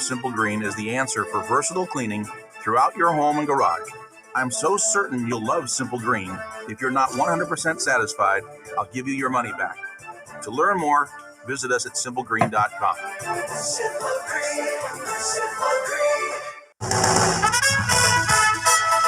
Simple Green is the answer for versatile cleaning throughout your home and garage. I'm so certain you'll love Simple Green. If you're not 100% satisfied, I'll give you your money back. To learn more, visit us at simplegreen.com. Simple Green, Simple Green.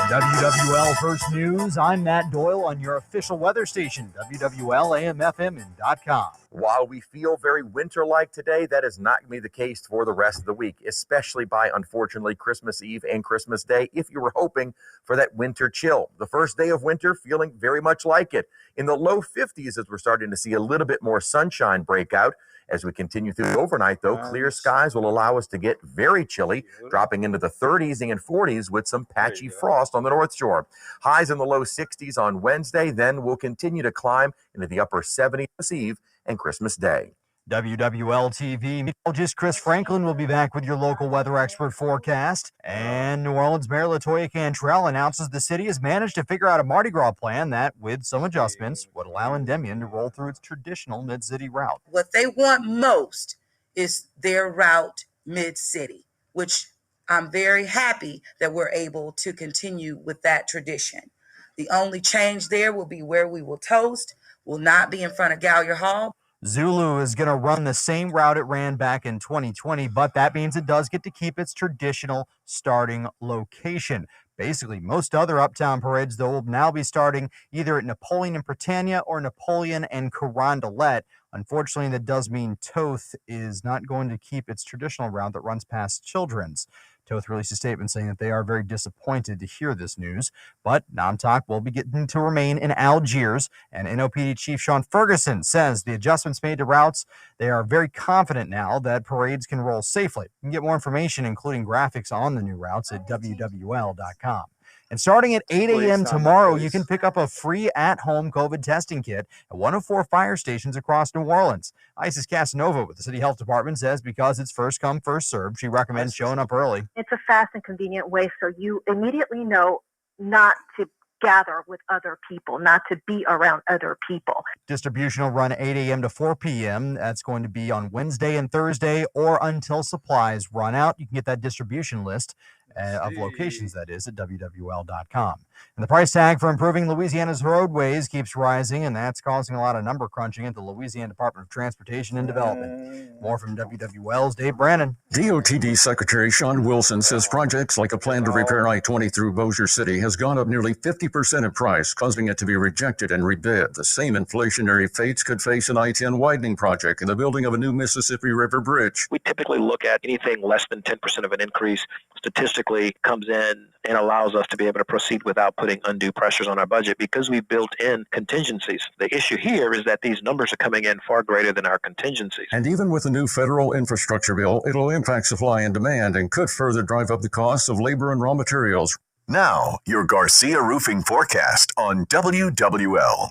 WWL First News, I'm Matt Doyle on your official weather station, WWL AM/FM.com. While we feel very winter-like today, that is not going to be the case for the rest of the week, especially by, unfortunately, Christmas Eve and Christmas Day, if you were hoping for that winter chill. The first day of winter feeling very much like it. In the low 50s as we're starting to see a little bit more sunshine break out. As we continue through overnight, though, clear skies will allow us to get very chilly, dropping into the 30s and 40s with some patchy frost on the North Shore. Highs in the low 60s on Wednesday, then we'll continue to climb into the upper 70s this Eve and Christmas Day. WWL TV meteorologist Chris Franklin will be back with your local weather expert forecast. And New Orleans Mayor LaToya Cantrell announces the city has managed to figure out a Mardi Gras plan that, with some adjustments, would allow Endymion to roll through its traditional mid-city route. What they want most is their route mid-city, which I'm very happy that we're able to continue with that tradition. The only change there will be where we will toast, will not be in front of Gallier Hall. Zulu is going to run the same route it ran back in 2020, but that means it does get to keep its traditional starting location. Basically, most other Uptown parades, though, will now be starting either at Napoleon and Britannia or Napoleon and Carondelet. Unfortunately, that does mean Toth is not going to keep its traditional route that runs past Children's. Toth released a statement saying that they are very disappointed to hear this news, but Namtok will be getting to remain in Algiers, and NOPD Chief Sean Ferguson says the adjustments made to routes, they are very confident now that parades can roll safely. You can get more information, including graphics on the new routes, at WWL.com. And starting at 8 a.m. tomorrow, you can pick up a free at-home COVID testing kit at 104 fire stations across New Orleans. Isis Casanova with the City Health Department says because it's first come, first served, she recommends showing up early. It's a fast and convenient way so you immediately know not to gather with other people, not to be around other people. Distribution will run 8 a.m. to 4 p.m. That's going to be on Wednesday and Thursday or until supplies run out. You can get that distribution list of locations, that is, at WWL.com. And the price tag for improving Louisiana's roadways keeps rising, and that's causing a lot of number crunching at the Louisiana Department of Transportation and Development. More from WWL's Dave Brannon. DOTD Secretary Sean Wilson says projects like a plan to repair I-20 through Bossier City has gone up nearly 50% in price, causing it to be rejected and rebid. The same inflationary fates could face an I-10 widening project and the building of a new Mississippi River bridge. We typically look at anything less than 10% of an increase statistically comes in and allows us to be able to proceed without putting undue pressures on our budget because we built in contingencies. The issue here is that these numbers are coming in far greater than our contingencies. And even with the new federal infrastructure bill, it'll impact supply and demand and could further drive up the costs of labor and raw materials. Now, your Garcia Roofing forecast on WWL.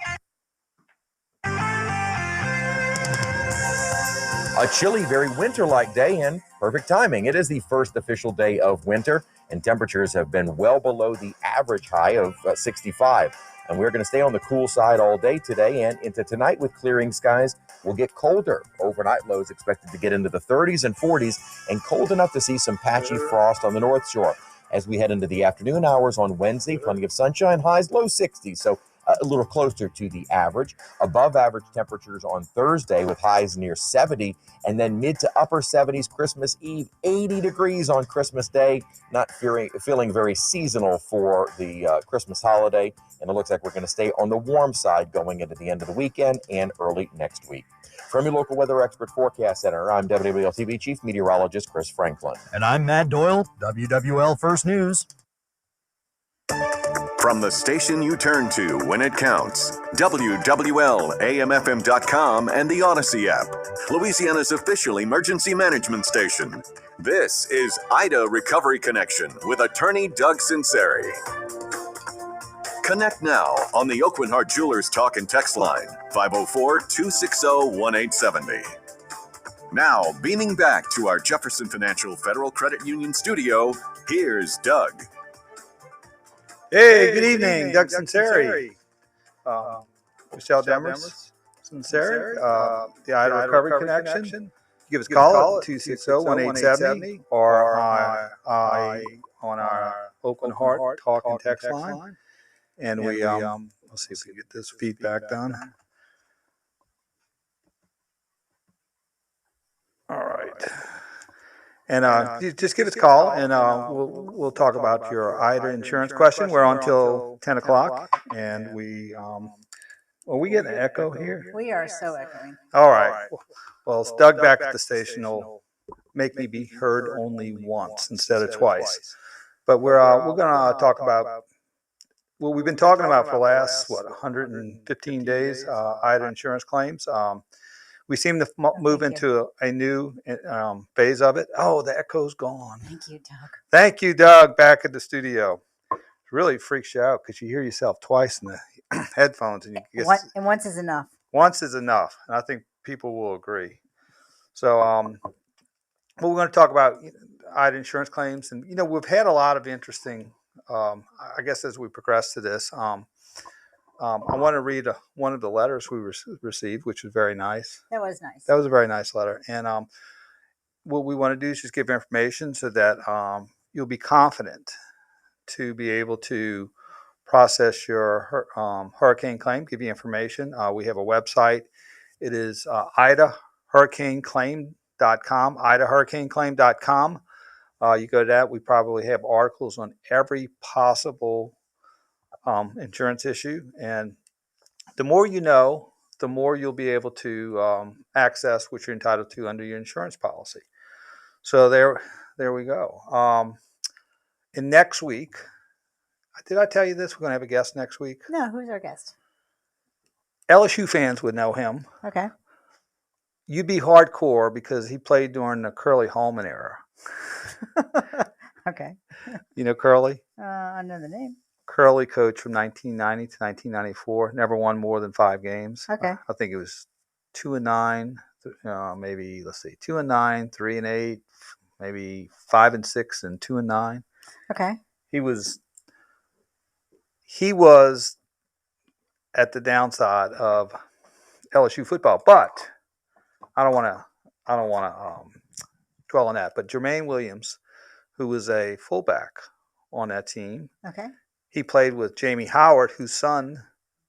A chilly, very winter-like day and perfect timing. It is the first official day of winter, and temperatures have been well below the average high of 65. And we're going to stay on the cool side all day today and into tonight with clearing skies. We'll get colder. Overnight lows expected to get into the 30s and 40s and cold enough to see some patchy frost on the North Shore. As we head into the afternoon hours on Wednesday, plenty of sunshine, highs low 60s. So a little closer to the average. Above average temperatures on Thursday with highs near 70, and then mid to upper 70s Christmas Eve, 80 degrees on Christmas Day. Not feeling very seasonal for the Christmas holiday, and it looks like we're going to stay on the warm side going into the end of the weekend and early next week. From your local weather expert forecast center, I'm WWL TV Chief Meteorologist Chris Franklin. And I'm Matt Doyle, WWL First News. From the station you turn to when it counts, WWL AMFM.com and the Odyssey app, Louisiana's official emergency management station. This is Ida Recovery Connection with attorney Doug Sunseri. Connect now on the Oakland Hart Jewelers Talk and Text line, 504-260-1870. Now, beaming back to our Jefferson Financial Federal Credit Union studio, here's Doug. Hey, good evening, Doug Sunseri. Michelle Demers, Sunseri, the Ida Recovery Connection. give us a call at 260-1870 or on our Open Heart Talk and Text line. And we, let's see if we can get this feedback done. All right. And just give us a call, and we'll talk about your Ida insurance question. We're on till 10 o'clock, and we are we getting an echo here? We are so echoing. All right. Well, it's Doug back at the station will make me be heard only once instead of twice. But we're going to talk about what we've been talking about for the last 115 days, Ida insurance claims. We seem to move into a new phase of it. Oh, the echo's gone. Thank you, Doug. Thank you, Doug, back at the studio. It really freaks you out because you hear yourself twice in the headphones. And and once is enough. Once is enough. And I think people will agree. So we're going to talk about Ida insurance claims. And, we've had a lot of interesting, I guess, as we progress to this. I want to read one of the letters we received, which was very nice. That was nice. That was a very nice letter. And what we want to do is just give information so that you'll be confident to be able to process your hurricane claim, give you information. We have a website. It is idahurricaneclaim.com, idahurricaneclaim.com. You go to that. We probably have articles on every possible insurance issue, and the more you know, the more you'll be able to access what you're entitled to under your insurance policy. So there we go. And next week, did I tell you this? We're going to have a guest next week. No, who's our guest? LSU fans would know him. Okay. You'd be hardcore because he played during the Curly Holman era. Okay. You know Curly? I know the name. Curly coached from 1990 to 1994. Never won more than 5 games. Okay. I think it was 2-9. Maybe 2-9, 3-8, maybe 5-6, and 2-9. Okay. He was at the downside of LSU football, but I don't want to dwell on that. But Jermaine Williams, who was a fullback on that team. Okay. He played with Jamie Howard, whose son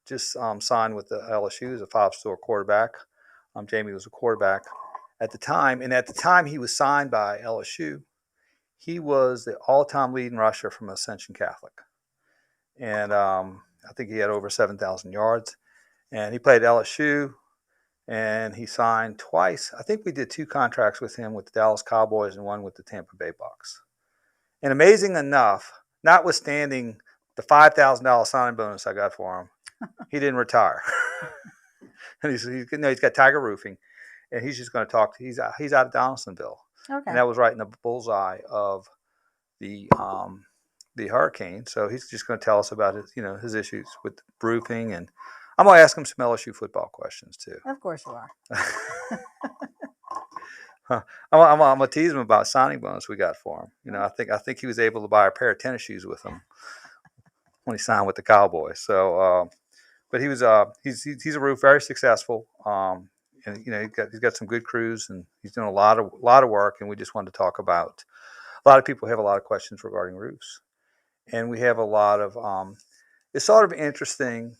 just signed with the LSU as a 5-star quarterback. Jamie was a quarterback at the time. And at the time he was signed by LSU, he was the all-time leading rusher from Ascension Catholic. And I think he had over 7,000 yards. And he played LSU, and he signed twice. I think we did 2 contracts with him with the Dallas Cowboys and one with the Tampa Bay Bucks. And amazing enough, notwithstanding the $5,000 signing bonus I got for him, he didn't retire. And he's got Tiger Roofing, and he's just going to talk. He's out of Donaldsonville, Okay. and that was right in the bullseye of the hurricane. So he's just going to tell us about his issues with roofing, and I'm going to ask him some LSU football questions too. Of course you are. I'm going to tease him about signing bonus we got for him. I think he was able to buy a pair of tennis shoes with him when he signed with the Cowboys. So, but he's a roof, very successful. And he's got some good crews, and he's doing a lot of work. And we just wanted to talk about. A lot of people have a lot of questions regarding roofs, and we have a lot of. It's sort of interesting.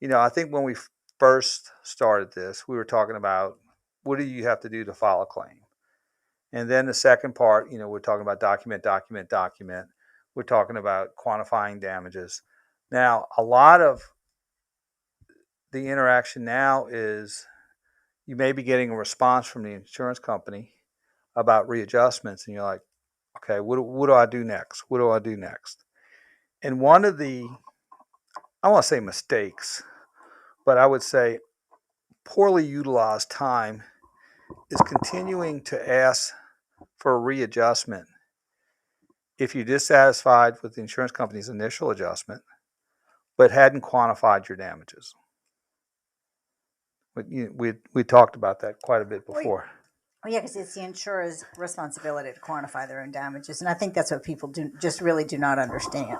I think when we first started this, we were talking about what do you have to do to file a claim, and then the second part, we're talking about document. We're talking about quantifying damages. Now, a lot of the interaction now is you may be getting a response from the insurance company about readjustments, and you're like, okay, what do I do next? What do I do next? And one of the, I want to say mistakes, but I would say poorly utilized time is continuing to ask for a readjustment if you're dissatisfied with the insurance company's initial adjustment, but hadn't quantified your damages. We talked about that quite a bit before. Well, yeah, because it's the insurer's responsibility to quantify their own damages, and I think that's what people really do not understand.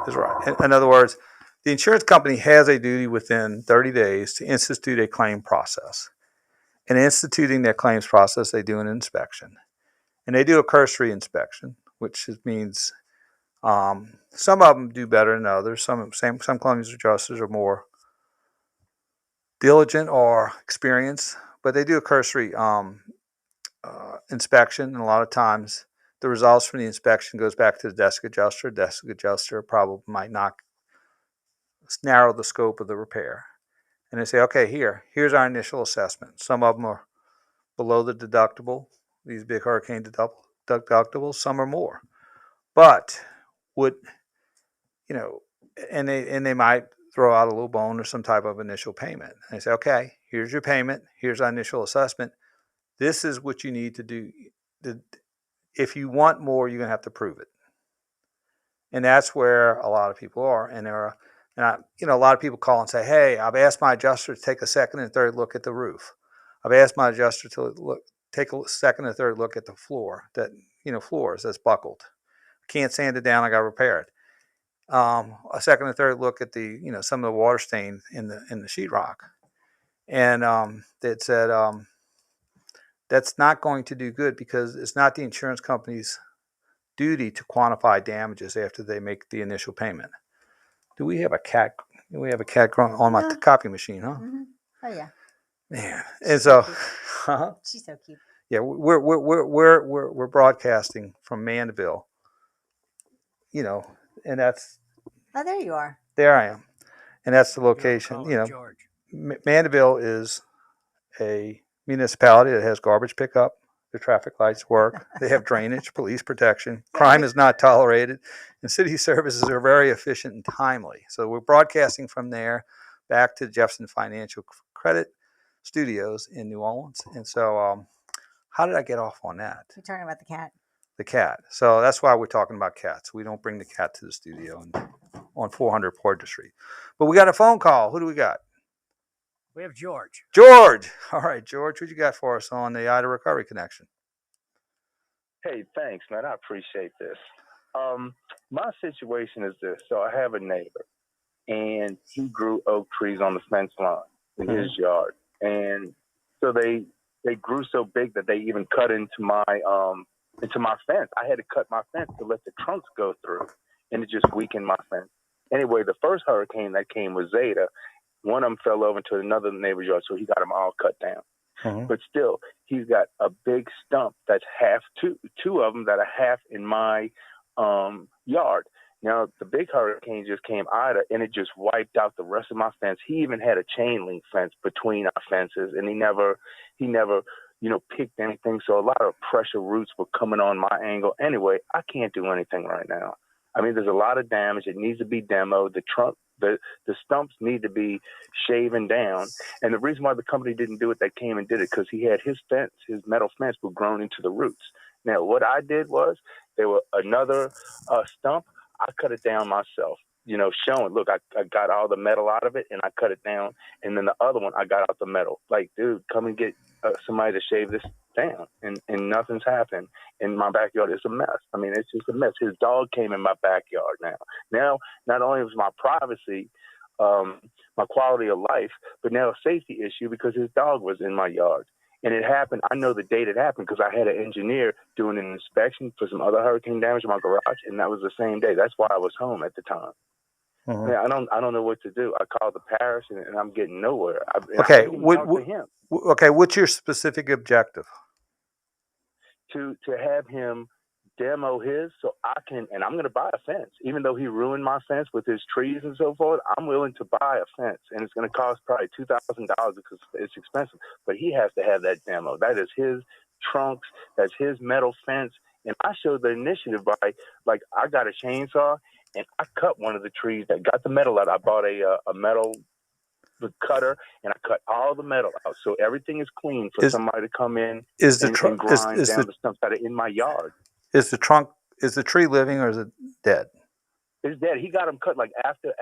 That's right. In other words, the insurance company has a duty within 30 days to institute a claim process. In instituting their claims process, they do an inspection. And they do a cursory inspection, which means some of them do better than others. Some claims adjusters are more diligent or experienced, but they do a cursory inspection. And a lot of times the results from the inspection goes back to the desk adjuster. Desk adjuster probably might not narrow the scope of the repair. And they say, okay, here's our initial assessment. Some of them are below the deductible, these big hurricane deductibles, some are more. But and they might throw out a little bone or some type of initial payment. And they say, okay, here's your payment, here's our initial assessment. This is what you need to do. If you want more, you're gonna have to prove it. And that's where a lot of people are. And a lot of people call and say, hey, I've asked my adjuster to take a second and third look at the roof. I've asked my adjuster to take a second and third look at the floor floors that's buckled. Can't sand it down, I gotta repair it. A second and third look at some of the water stain in the sheetrock. And it said that's not going to do good because it's not the insurance company's duty to quantify damages after they make the initial payment. Do we have a cat? We have a cat on my copy machine, huh? Mm-hmm. Oh yeah. Man, and so she's so cute. Yeah, we're broadcasting from Mandeville, and that's. Oh, there you are. There I am, and that's the location. George. Mandeville is a municipality that has garbage pickup. The traffic lights work. They have drainage, police protection. Crime is not tolerated, and city services are very efficient and timely. So we're broadcasting from there back to Jefferson Financial Credit Studios in New Orleans. And so, how did I get off on that? You're talking about the cat. The cat. So that's why we're talking about cats. We don't bring the cat to the studio on 400 Porter Street. But we got a phone call. Who do we got? We have George. George. All right, George, what you got for us on the Ida Recovery Connection? Hey, thanks, man. I appreciate this. My situation is this. So I have a neighbor, and he grew oak trees on the fence line in his yard. And so they grew so big that they even cut into my fence. I had to cut my fence to let the trunks go through, and it just weakened my fence. Anyway, the first hurricane that came was Zeta. One of them fell over into another neighbor's yard, so he got them all cut down. Mm-hmm. But still, he's got a big stump that's two of them that are half in my yard. Now, the big hurricane just came, Ida, and it just wiped out the rest of my fence. He even had a chain link fence between our fences, and he never picked anything. So a lot of pressure roots were coming on my angle. Anyway, I can't do anything right now. I mean, there's a lot of damage. It needs to be demoed. The stumps need to be shaven down. And the reason why the company didn't do it, they came and did it because he had his metal fence was grown into the roots. Now, what I did was there were another stump. I cut it down myself, showing, look, I got all the metal out of it and I cut it down. And then the other one, I got out the metal. Like, dude, come and get somebody to shave this down. And nothing's happened. In my backyard, it's a mess. I mean, it's just a mess. His dog came in my backyard now. Now, not only was my privacy, my quality of life, but now a safety issue because his dog was in my yard. And it happened. I know the date it happened because I had an engineer doing an inspection for some other hurricane damage in my garage, and that was the same day. That's why I was home at the time. Mm-hmm. Yeah, I don't know what to do. I called the parish, and I'm getting nowhere. Okay, him. What's your specific objective? To have him demo his so I can, and I'm going to buy a fence. Even though he ruined my fence with his trees and so forth, I'm willing to buy a fence, and it's going to cost probably $2,000 because it's expensive. But he has to have that demo. That is his trunks. That's his metal fence. And I showed the initiative by, like, I got a chainsaw, and I cut one of the trees that got the metal out. I bought a metal cutter, and I cut all the metal out. So everything is clean for somebody to come in and grind down the stumps that are in my yard. Is the tree living or is it dead? It's dead. He got them cut like after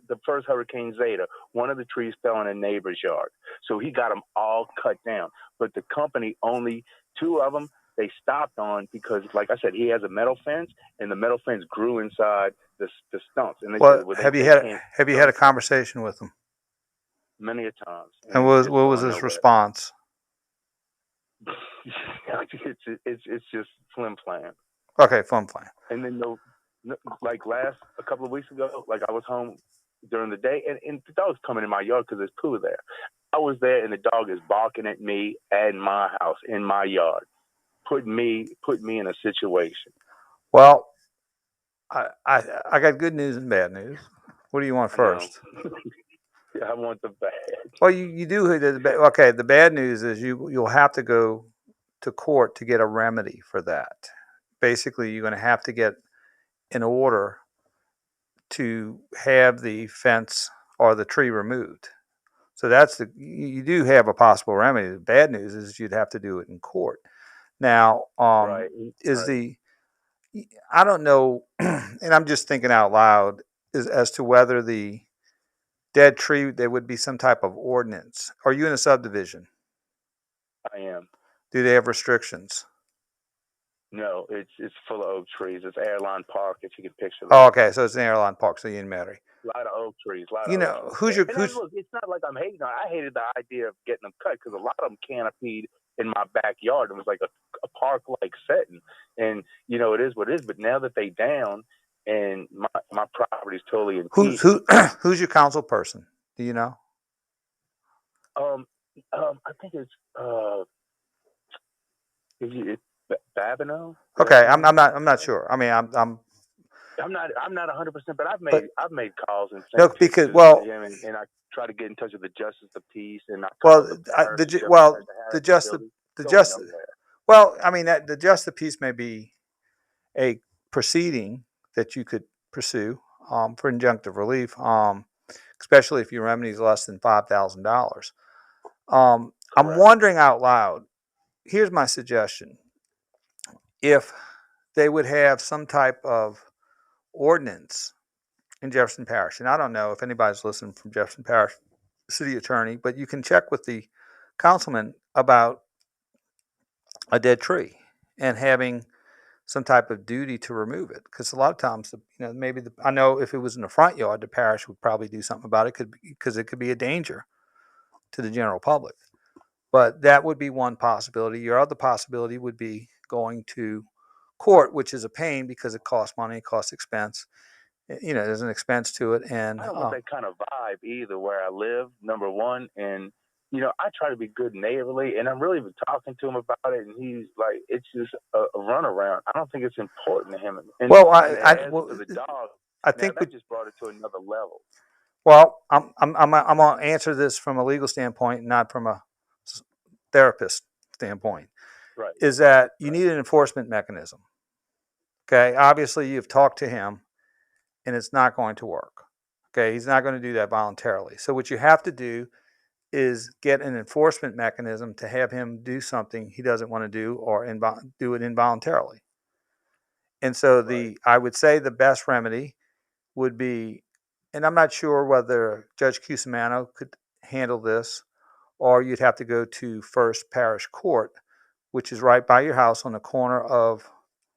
the first Hurricane Zeta. One of the trees fell in a neighbor's yard, so he got them all cut down. But the company only two of them they stopped on because, like I said, he has a metal fence, and the metal fence grew inside the stumps. And have you had a conversation with him? Many a times. And what was his response? it's just flim flam. Okay, flim flam. And then like a couple of weeks ago, like I was home during the day, and the dog's coming in my yard because there's poo there. I was there, and the dog is barking at me at my house in my yard, put me in a situation. Well, I got good news and bad news. What do you want first? I want the bad. Well, you do. Okay, the bad news is you'll have to go to court to get a remedy for that. Basically, you're going to have to get an order to have the fence or the tree removed. So you do have a possible remedy. The bad news is you'd have to do it in court. Now, I don't know, and I'm just thinking out loud, as to whether the dead tree, there would be some type of ordinance. Are you in a subdivision? I am. Do they have restrictions? No, it's full of oak trees. It's Airline Park, if you can picture that. Oh, okay, so it's an Airline Park, so you didn't matter. A lot of oak trees. Look, it's not like I'm hating on it. I hated the idea of getting them cut because a lot of them canopied in my backyard. It was like a park-like setting. And, it is what it is. But now that they down and my property is totally in peace. Who's your council person? Do you know? I think it's Babineau. Okay, I'm not sure. I mean, I'm not 100%, but I've made calls and no, because well, to him and I try to get in touch with the justice of peace and the justice of peace may be a proceeding that you could pursue for injunctive relief, especially if your remedy is less than $5,000. I'm wondering out loud. Here's my suggestion: if they would have some type of ordinance in Jefferson Parish, and I don't know if anybody's listening from Jefferson Parish city attorney, but you can check with the councilman about a dead tree and having some type of duty to remove it. Because a lot of times, I know if it was in the front yard, the parish would probably do something about it because it could be a danger to the general public. But that would be one possibility. Your other possibility would be going to court, which is a pain because it costs money, it costs expense. There's an expense to it. And I don't want that kind of vibe either where I live, number one. And, I try to be good neighborly, and I'm really talking to him about it, and he's like, it's just a runaround. I don't think it's important to him. And to the dog, I think that just brought it to another level. Well, I'm going to answer this from a legal standpoint, not from a therapist standpoint. Right. Is that you need an enforcement mechanism. Okay. Obviously, you've talked to him, and it's not going to work. Okay. He's not going to do that voluntarily. So what you have to do is get an enforcement mechanism to have him do something he doesn't want to do or do it involuntarily. And so I would say the best remedy would be, and I'm not sure whether Judge Cusimano could handle this, or you'd have to go to First Parish Court, which is right by your house on the corner of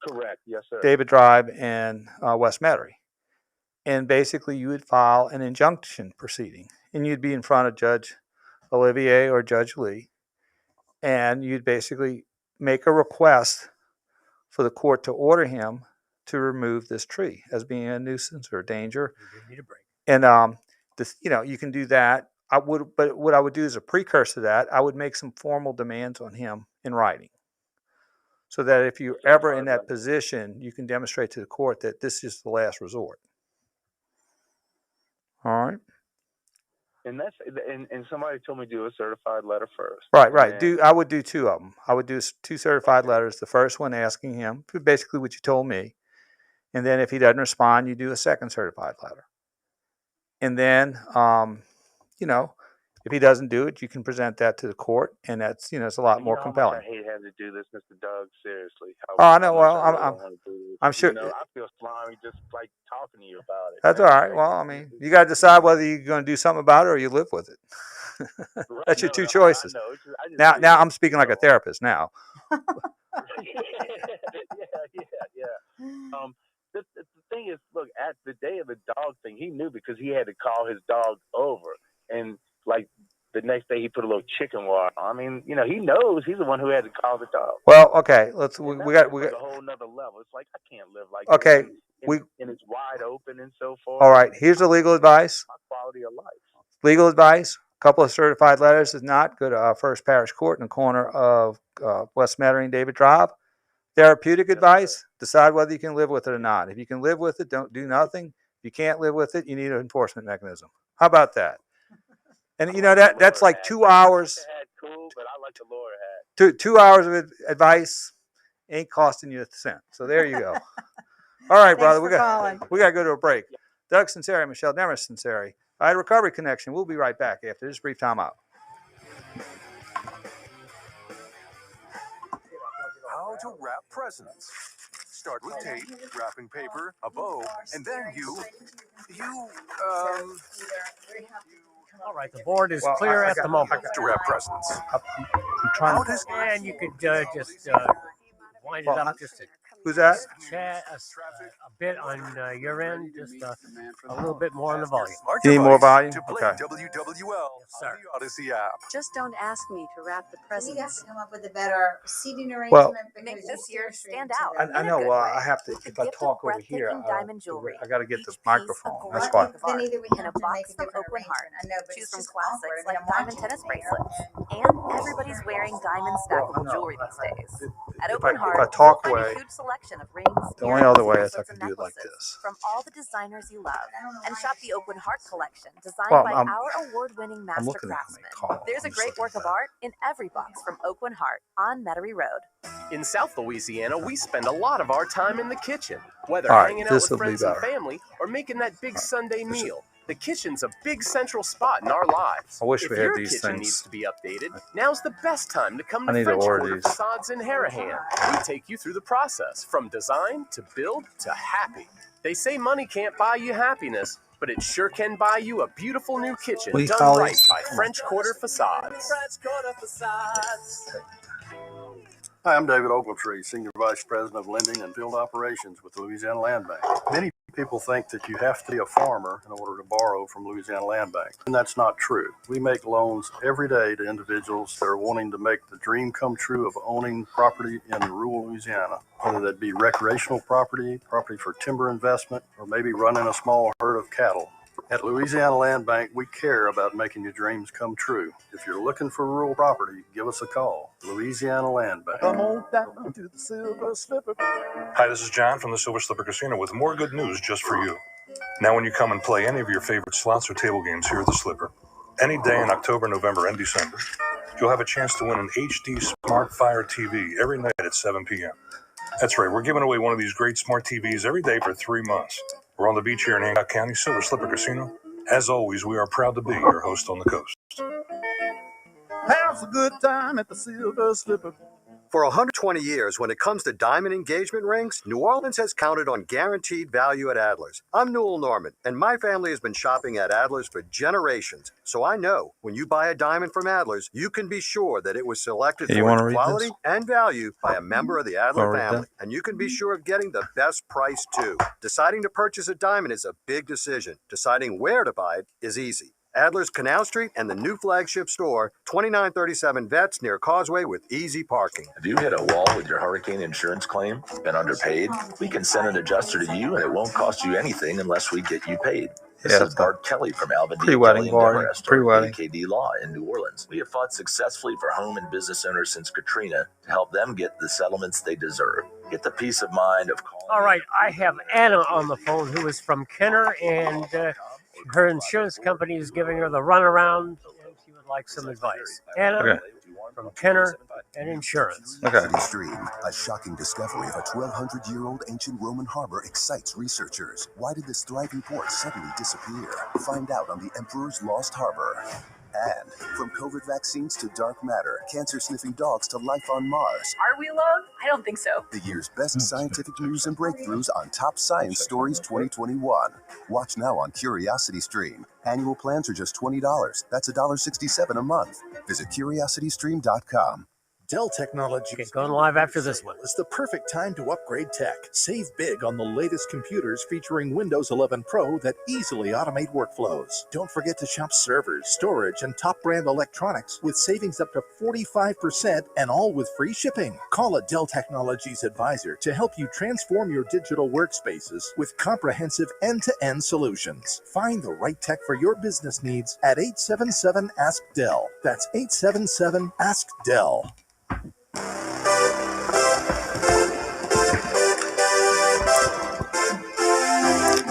Correct. Yes, sir. David Drive and West Metairie. And basically you would file an injunction proceeding, and you'd be in front of Judge Olivier or Judge Lee, and you'd basically make a request for the court to order him to remove this tree as being a nuisance or a danger. Need a break. And you can do that. But what I would do as a precursor to that, I would make some formal demands on him in writing, so that if you're ever in that position, you can demonstrate to the court that this is the last resort. All right. And somebody told me to do a certified letter first. Right. I would do two of them. I would do two certified letters. The first one asking him basically what you told me, and then if he doesn't respond, you do a second certified letter. And then, if he doesn't do it, you can present that to the court, and that's it's a lot more compelling. I hate having to do this, Mr. Doug. Seriously. I know. Well, I'm sure. I feel slimy just like talking to you about it. That's all right. Well, you got to decide whether you're going to do something about it or you live with it. That's your two choices. Now I'm speaking like a therapist now. Yeah. The thing is, look, at the day of the dog thing, he knew because he had to call his dog over, and like The next day he put a little chicken wire. I mean, you know, he knows he's the one who had to call the dog. Well, okay, we got a whole nother level. It's like I can't live like okay. this. And it's wide open and so forth. All right, here's the legal advice. My quality of life. Legal advice. A couple of certified letters is not good. First Parish Court in the corner of West Mettering, David Drive. Therapeutic advice. Decide whether you can live with it or not. If you can live with it, don't do nothing. If you can't live with it, you need an enforcement mechanism. How about that? And you know that's like 2 hours. Cool, but I like the lower hat. 2 hours of advice ain't costing you a cent. So there you go. All right, brother. We got to go to a break. Doug Sunseri, Michelle Demers Sunseri. All right, Recovery Connection. We'll be right back after this brief time out. How to wrap presents. Start with tape, wrapping paper, a bow, and then All right, the board is clear at the moment. to wrap presents. I'm trying to. And you could just wind it up just Who's that? a bit on your end, just a little bit more on the volume. You need more volume? To play Okay. WWL on the Odyssey app. Just don't ask me to wrap the presents. You have to come up with a better seating arrangement. Well, Make this year stand out. I know. Well, I have to. If I talk over here, diamond jewelry. I got to get the microphone. That's why. Then either we In have a to make box a from different Oakland Heart. arrangement. I know, but Choose it's from just classics awkward. like I mean, I'm diamond watching tennis it there, bracelets. And everybody's wearing diamond stackable jewelry these days. At If Oakland Heart, I talk you'll find away, a huge selection of rings, the only other way is earrings, I bracelets, can and do it like necklaces this. from all the designers you love. And shop the Oakland Heart collection, designed Well, by I'm our award-winning I'm master looking at how many craftsmen. calls. There's a great work of art in every box from Oakland Heart on Metairie Road. In South Louisiana, we spend a lot of our time in the kitchen, whether All right, hanging out this with will be friends and better. family or making that big Sunday meal. The kitchen's a big central spot in our lives. I wish if we had your these kitchen things. needs to be updated, now's the best time to come I to need to French order Quarter these. Facades in Harahan. We take you through the process, from design to build to happy. They say money can't buy you happiness, but it sure can buy you a beautiful new kitchen What do you done call right these? by French Quarter Facades. French Quarter Facades. Hi, I'm David Ogletree, Senior Vice President of Lending and Field Operations with the Louisiana Land Bank. Many people think that you have to be a farmer in order to borrow from Louisiana Land Bank, and that's not true. We make loans every day to individuals that are wanting to make the dream come true of owning property in rural Louisiana, whether that be recreational property, property for timber investment, or maybe running a small herd of cattle. At Louisiana Land Bank, we care about making your dreams come true. If you're looking for rural property, give us a call. Louisiana Land Bank. Come on down to the Silver Slipper. Hi, this is John from the Silver Slipper Casino with more good news just for you. Now when you come and play any of your favorite slots or table games here at the Slipper, any day in October, November, and December, you'll have a chance to win an HD Smart Fire TV every night at 7 p.m. That's right, we're giving away one of these great smart TVs every day for 3 months. We're on the beach here in Hancock County, Silver Slipper Casino. As always, we are proud to be your host on the coast. Have a good time at the Silver Slipper. For 120 years, when it comes to diamond engagement rings, New Orleans has counted on guaranteed value at Adler's. I'm Newell Norman, and my family has been shopping at Adler's for generations. So I know when you buy a diamond from Adler's, you can be sure that it was selected Hey, you for wanna its read quality this? and value by a member of the Adler Wanna read family. And you can be sure of getting the best price, too. Deciding to purchase a diamond is a big decision. Deciding where to buy it is easy. Adler's Canal Street and the new flagship store, 2937 Vets near Causeway with easy parking. If you hit a wall with your hurricane insurance claim, been underpaid, we can send an adjuster to you and it won't cost you anything unless we get you paid. This is Bart Kelly from Alvin D. Pre-wedding Kelly and party. Demarest, Pre-wedding. AKD Law in New Orleans. We have fought successfully for home and business owners since Katrina to help them get the settlements they deserve. Get the peace of mind of calling. All right, I have Anna on the phone who is from Kenner, and her insurance company is giving her the runaround, and she would like some advice. Anna from Kenner and Insurance. City Stream, a shocking discovery of a 1,200-year-old ancient Roman harbor excites researchers. Why did this thriving port suddenly disappear? Find out on the Emperor's Lost Harbor. And from COVID vaccines to dark matter, cancer-sniffing dogs to life on Mars. Are we alone? I don't think so. The year's best scientific news and breakthroughs on Top Science Stories 2021. Watch now on Curiosity Stream. Annual plans are just $20. That's $1.67 a month. Visit curiositystream.com. Dell Technologies Going live after this one. It's the perfect time to upgrade tech. Save big on the latest computers featuring Windows 11 Pro that easily automate workflows. Don't forget to shop servers, storage, and top brand electronics with savings up to 45% and all with free shipping. Call a Dell Technologies advisor to help you transform your digital workspaces with comprehensive end-to-end solutions. Find the right tech for your business needs at 877-ASK-DELL. That's 877-ASK-DELL.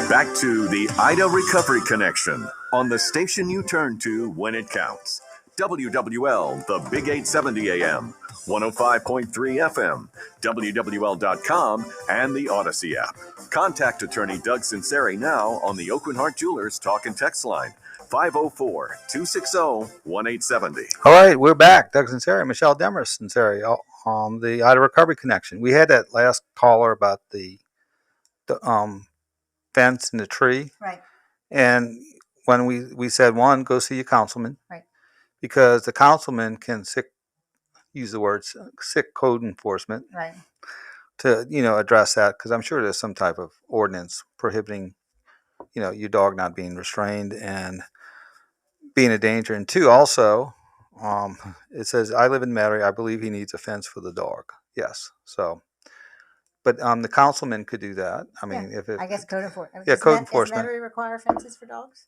Back to the Ida Recovery Connection on the station you turn to when it counts. WWL, the Big 870 AM, 105.3 FM, WWL.com, and the Odyssey app. Contact attorney Doug Sunseri now on the Oakland Heart Jewelers Talk and Text line, 504-260-1870. All right, we're back. Doug Sunseri, Michelle Demers Sunseri, on the Ida Recovery Connection. We had that last caller about the fence and the tree. Right. And when we said, one, go see your councilman. Right. Because the councilman can use the words sick code enforcement. Right. To, address that, because I'm sure there's some type of ordinance prohibiting, your dog not being restrained and being a danger. And two, also, it says, I live in Metairie. I believe he needs a fence for the dog. Yes. So, but the councilman could do that. I mean, yeah. if I guess code enforcement. Yeah, code enforcement. Does Metairie require fences for dogs?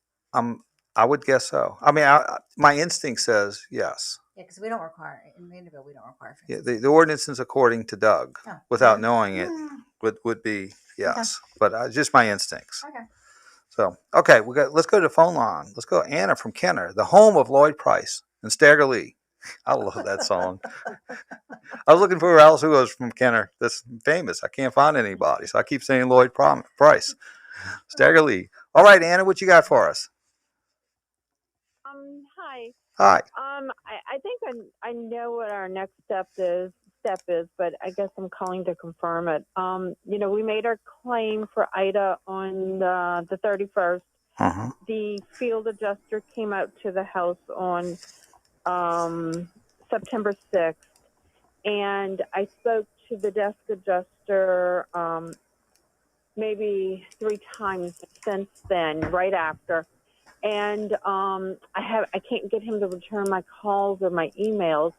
I would guess so. I mean, my instinct says yes. Yeah, because we don't require in Mandeville. We don't require fences. Yeah, the ordinances, according to Doug, without knowing it, would be yes. Okay. But just my instincts. Okay. So let's go to the phone line. Let's go Anna from Kenner, the home of Lloyd Price and Stagger Lee. I love that song. I was looking for who else was from Kenner that's famous. I can't find anybody, so I keep saying Lloyd Price. Stagger Lee. All right, Anna, what you got for us? Hi. Hi. I think I know what our next step is, but I guess I'm calling to confirm it. We made our claim for Ida on the 31st. Uh-huh. The field adjuster came out to the house on September 6th, and I spoke to the desk adjuster maybe 3 times since then, right after. And I can't get him to return my calls or my emails.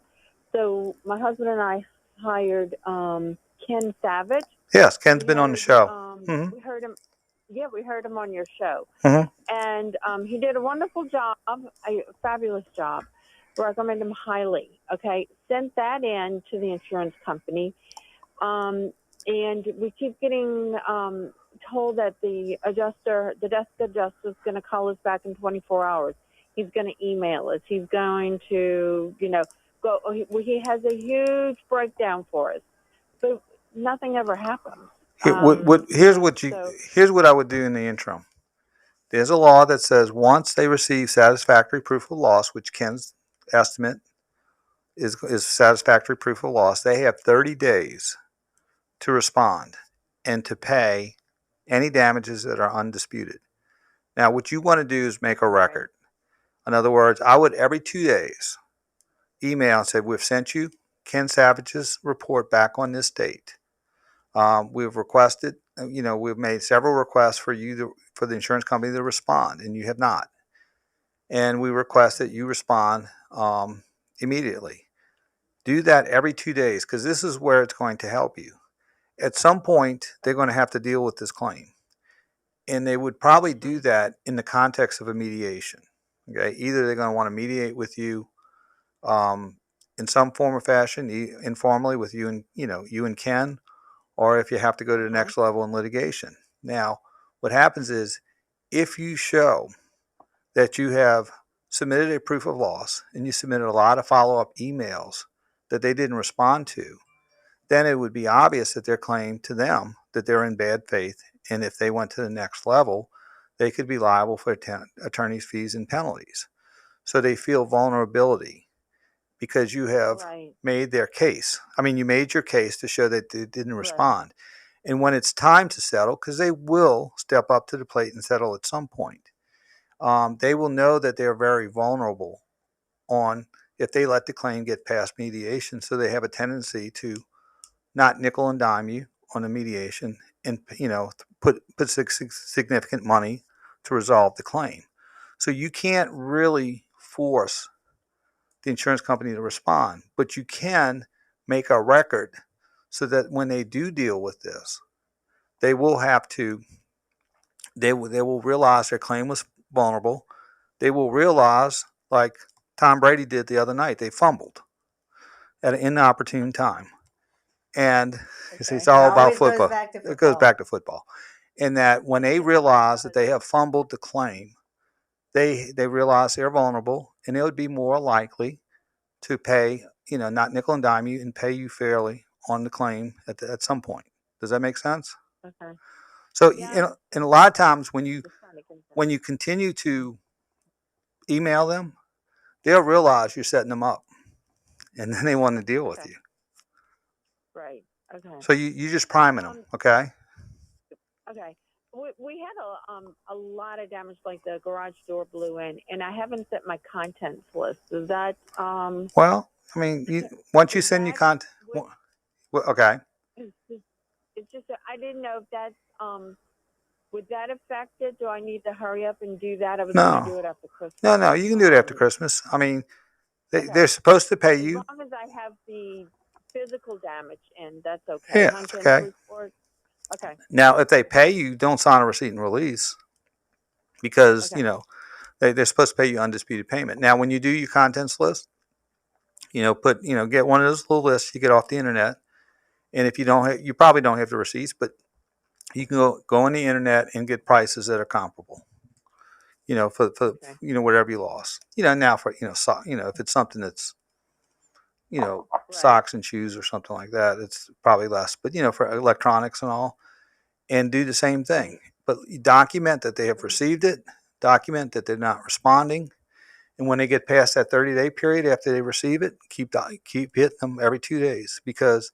So my husband and I hired Ken Savage. Yes, Ken's been on the show. We heard him. Yeah, we heard him on your show. Mm-hmm. And he did a wonderful job, a fabulous job. Recommend him highly. Okay, sent that in to the insurance company. And we keep getting told that the desk adjuster is going to call us back in 24 hours. He's going to email us. He's going to, go. He has a huge breakdown for us, but nothing ever happens. Here's what I would do in the interim. There's a law that says once they receive satisfactory proof of loss, which Ken's estimate is satisfactory proof of loss, they have 30 days to respond and to pay any damages that are undisputed. Now, what you want to do is make a record. In other words, I would every 2 days email and say, we've sent you Ken Savage's report back on this date. We've requested, we've made several requests for the insurance company to respond, and you have not. And we request that you respond immediately. Do that every 2 days, because this is where it's going to help you. At some point, they're going to have to deal with this claim. And they would probably do that in the context of a mediation. Okay, either they're going to want to mediate with you in some form or fashion, informally with you and you and Ken, or if you have to go to the next level in litigation. Now, what happens is if you show that you have submitted a proof of loss and you submitted a lot of follow-up emails that they didn't respond to, then it would be obvious that their claim to them that they're in bad faith, and if they went to the next level, they could be liable for attorney's fees and penalties. So they feel vulnerability because you have made their case. I mean, you made your case to show that they didn't respond. And when it's time to settle, because they will step up to the plate and settle at some point, they will know that they're very vulnerable on if they let the claim get past mediation. So they have a tendency to not nickel and dime you on the mediation and, put significant money to resolve the claim. So you can't really force the insurance company to respond, but you can make a record so that when they do deal with this, they will realize their claim was vulnerable. They will realize, like Tom Brady did the other night, they fumbled at an inopportune time. And it's all about football. It goes back to football. And that when they realize that they have fumbled the claim, they realize they're vulnerable, and they would be more likely to pay, not nickel and dime you, and pay you fairly on the claim at some point. Does that make sense? Okay. So, and a lot of times when you continue to email them, they'll realize you're setting them up, and then they want to deal with you. Right. Okay. So you just priming them, okay? Okay. We had a lot of damage, like the garage door blew in, and I haven't set my contents list. Is that Well, I mean, once you send your content, okay. It's just that I didn't know if that would that affect it? Do I need to hurry up and do that? I was going to do it after Christmas. No, you can do it after Christmas. I mean, they're supposed to pay you. As long as I have the physical damage in, that's okay. Yeah, okay. Report. Okay. Now, if they pay you, don't sign a receipt and release, because they're supposed to pay you undisputed payment. Now, when you do your contents list, get one of those little lists you get off the internet, and if you don't, you probably don't have the receipts, but you can go on the internet and get prices that are comparable. For whatever you lost. Now for if it's something that's socks and shoes or something like that, it's probably less. But for electronics and all, and do the same thing. But document that they have received it. Document that they're not responding. And when they get past that 30-day period after they receive it, keep hitting them every 2 days, because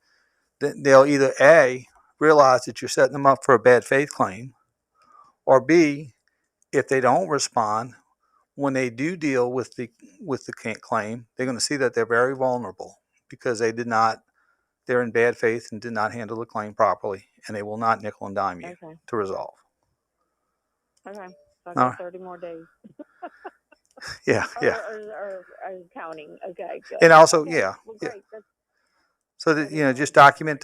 they'll either A, realize that you're setting them up for a bad faith claim, or B, if they don't respond, when they do deal with the claim, they're going to see that they're very vulnerable because they're in bad faith and did not handle the claim properly, and they will not nickel and dime you to resolve. Okay. So I got 30 more days. Yeah. Or counting. Okay. Good. And also, Well, great. So that, just document.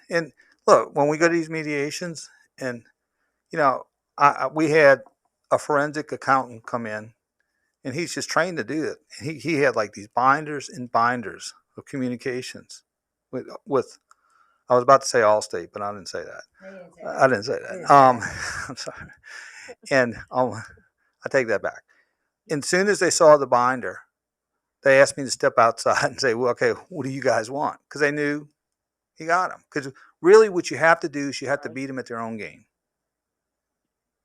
And look, when we go to these mediations, and we had a forensic accountant come in, and he's just trained to do it. He had like these binders and binders of communications with I was about to say Allstate, but I didn't say that. I didn't say that. I'm sorry. And I take that back. And as soon as they saw the binder, they asked me to step outside and say, well, okay, what do you guys want? Because they knew he got them. Because really what you have to do is you have to beat them at their own game.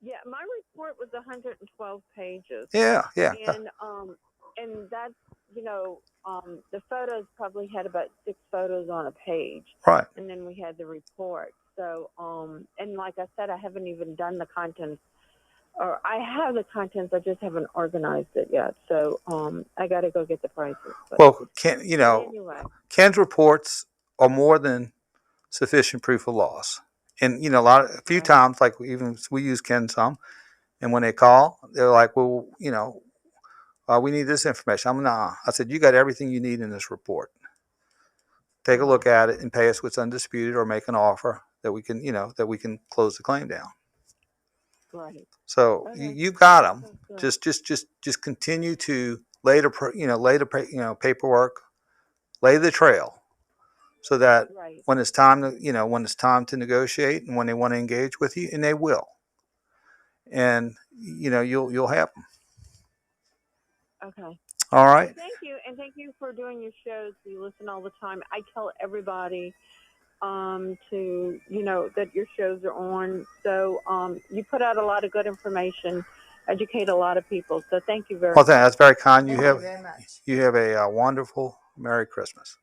Yeah, my report was 112 pages. Yeah. And that's, the photos probably had about 6 photos on a page. Right. And then we had the report. So, and like I said, I haven't even done the contents, or I have the contents, I just haven't organized it yet. So, I got to go get the prices. But, well, anyway. Ken's reports are more than sufficient proof of loss. And, a few times, like we use Ken some, and when they call, they're like, well, we need this information. I said, you got everything you need in this report. Take a look at it and pay us what's undisputed, or make an offer that we can close the claim down. Right. So you got them. Just continue to lay the paperwork, lay the trail, so that when it's time to negotiate and when they want to engage with you, and they will, and you'll have them. Okay. All right. Well, thank you, and thank you for doing your shows. We listen all the time. I tell everybody that your shows are on. So you put out a lot of good information, educate a lot of people. So thank you very much. Well, that's very kind. Thank you very much. You have a wonderful Merry Christmas.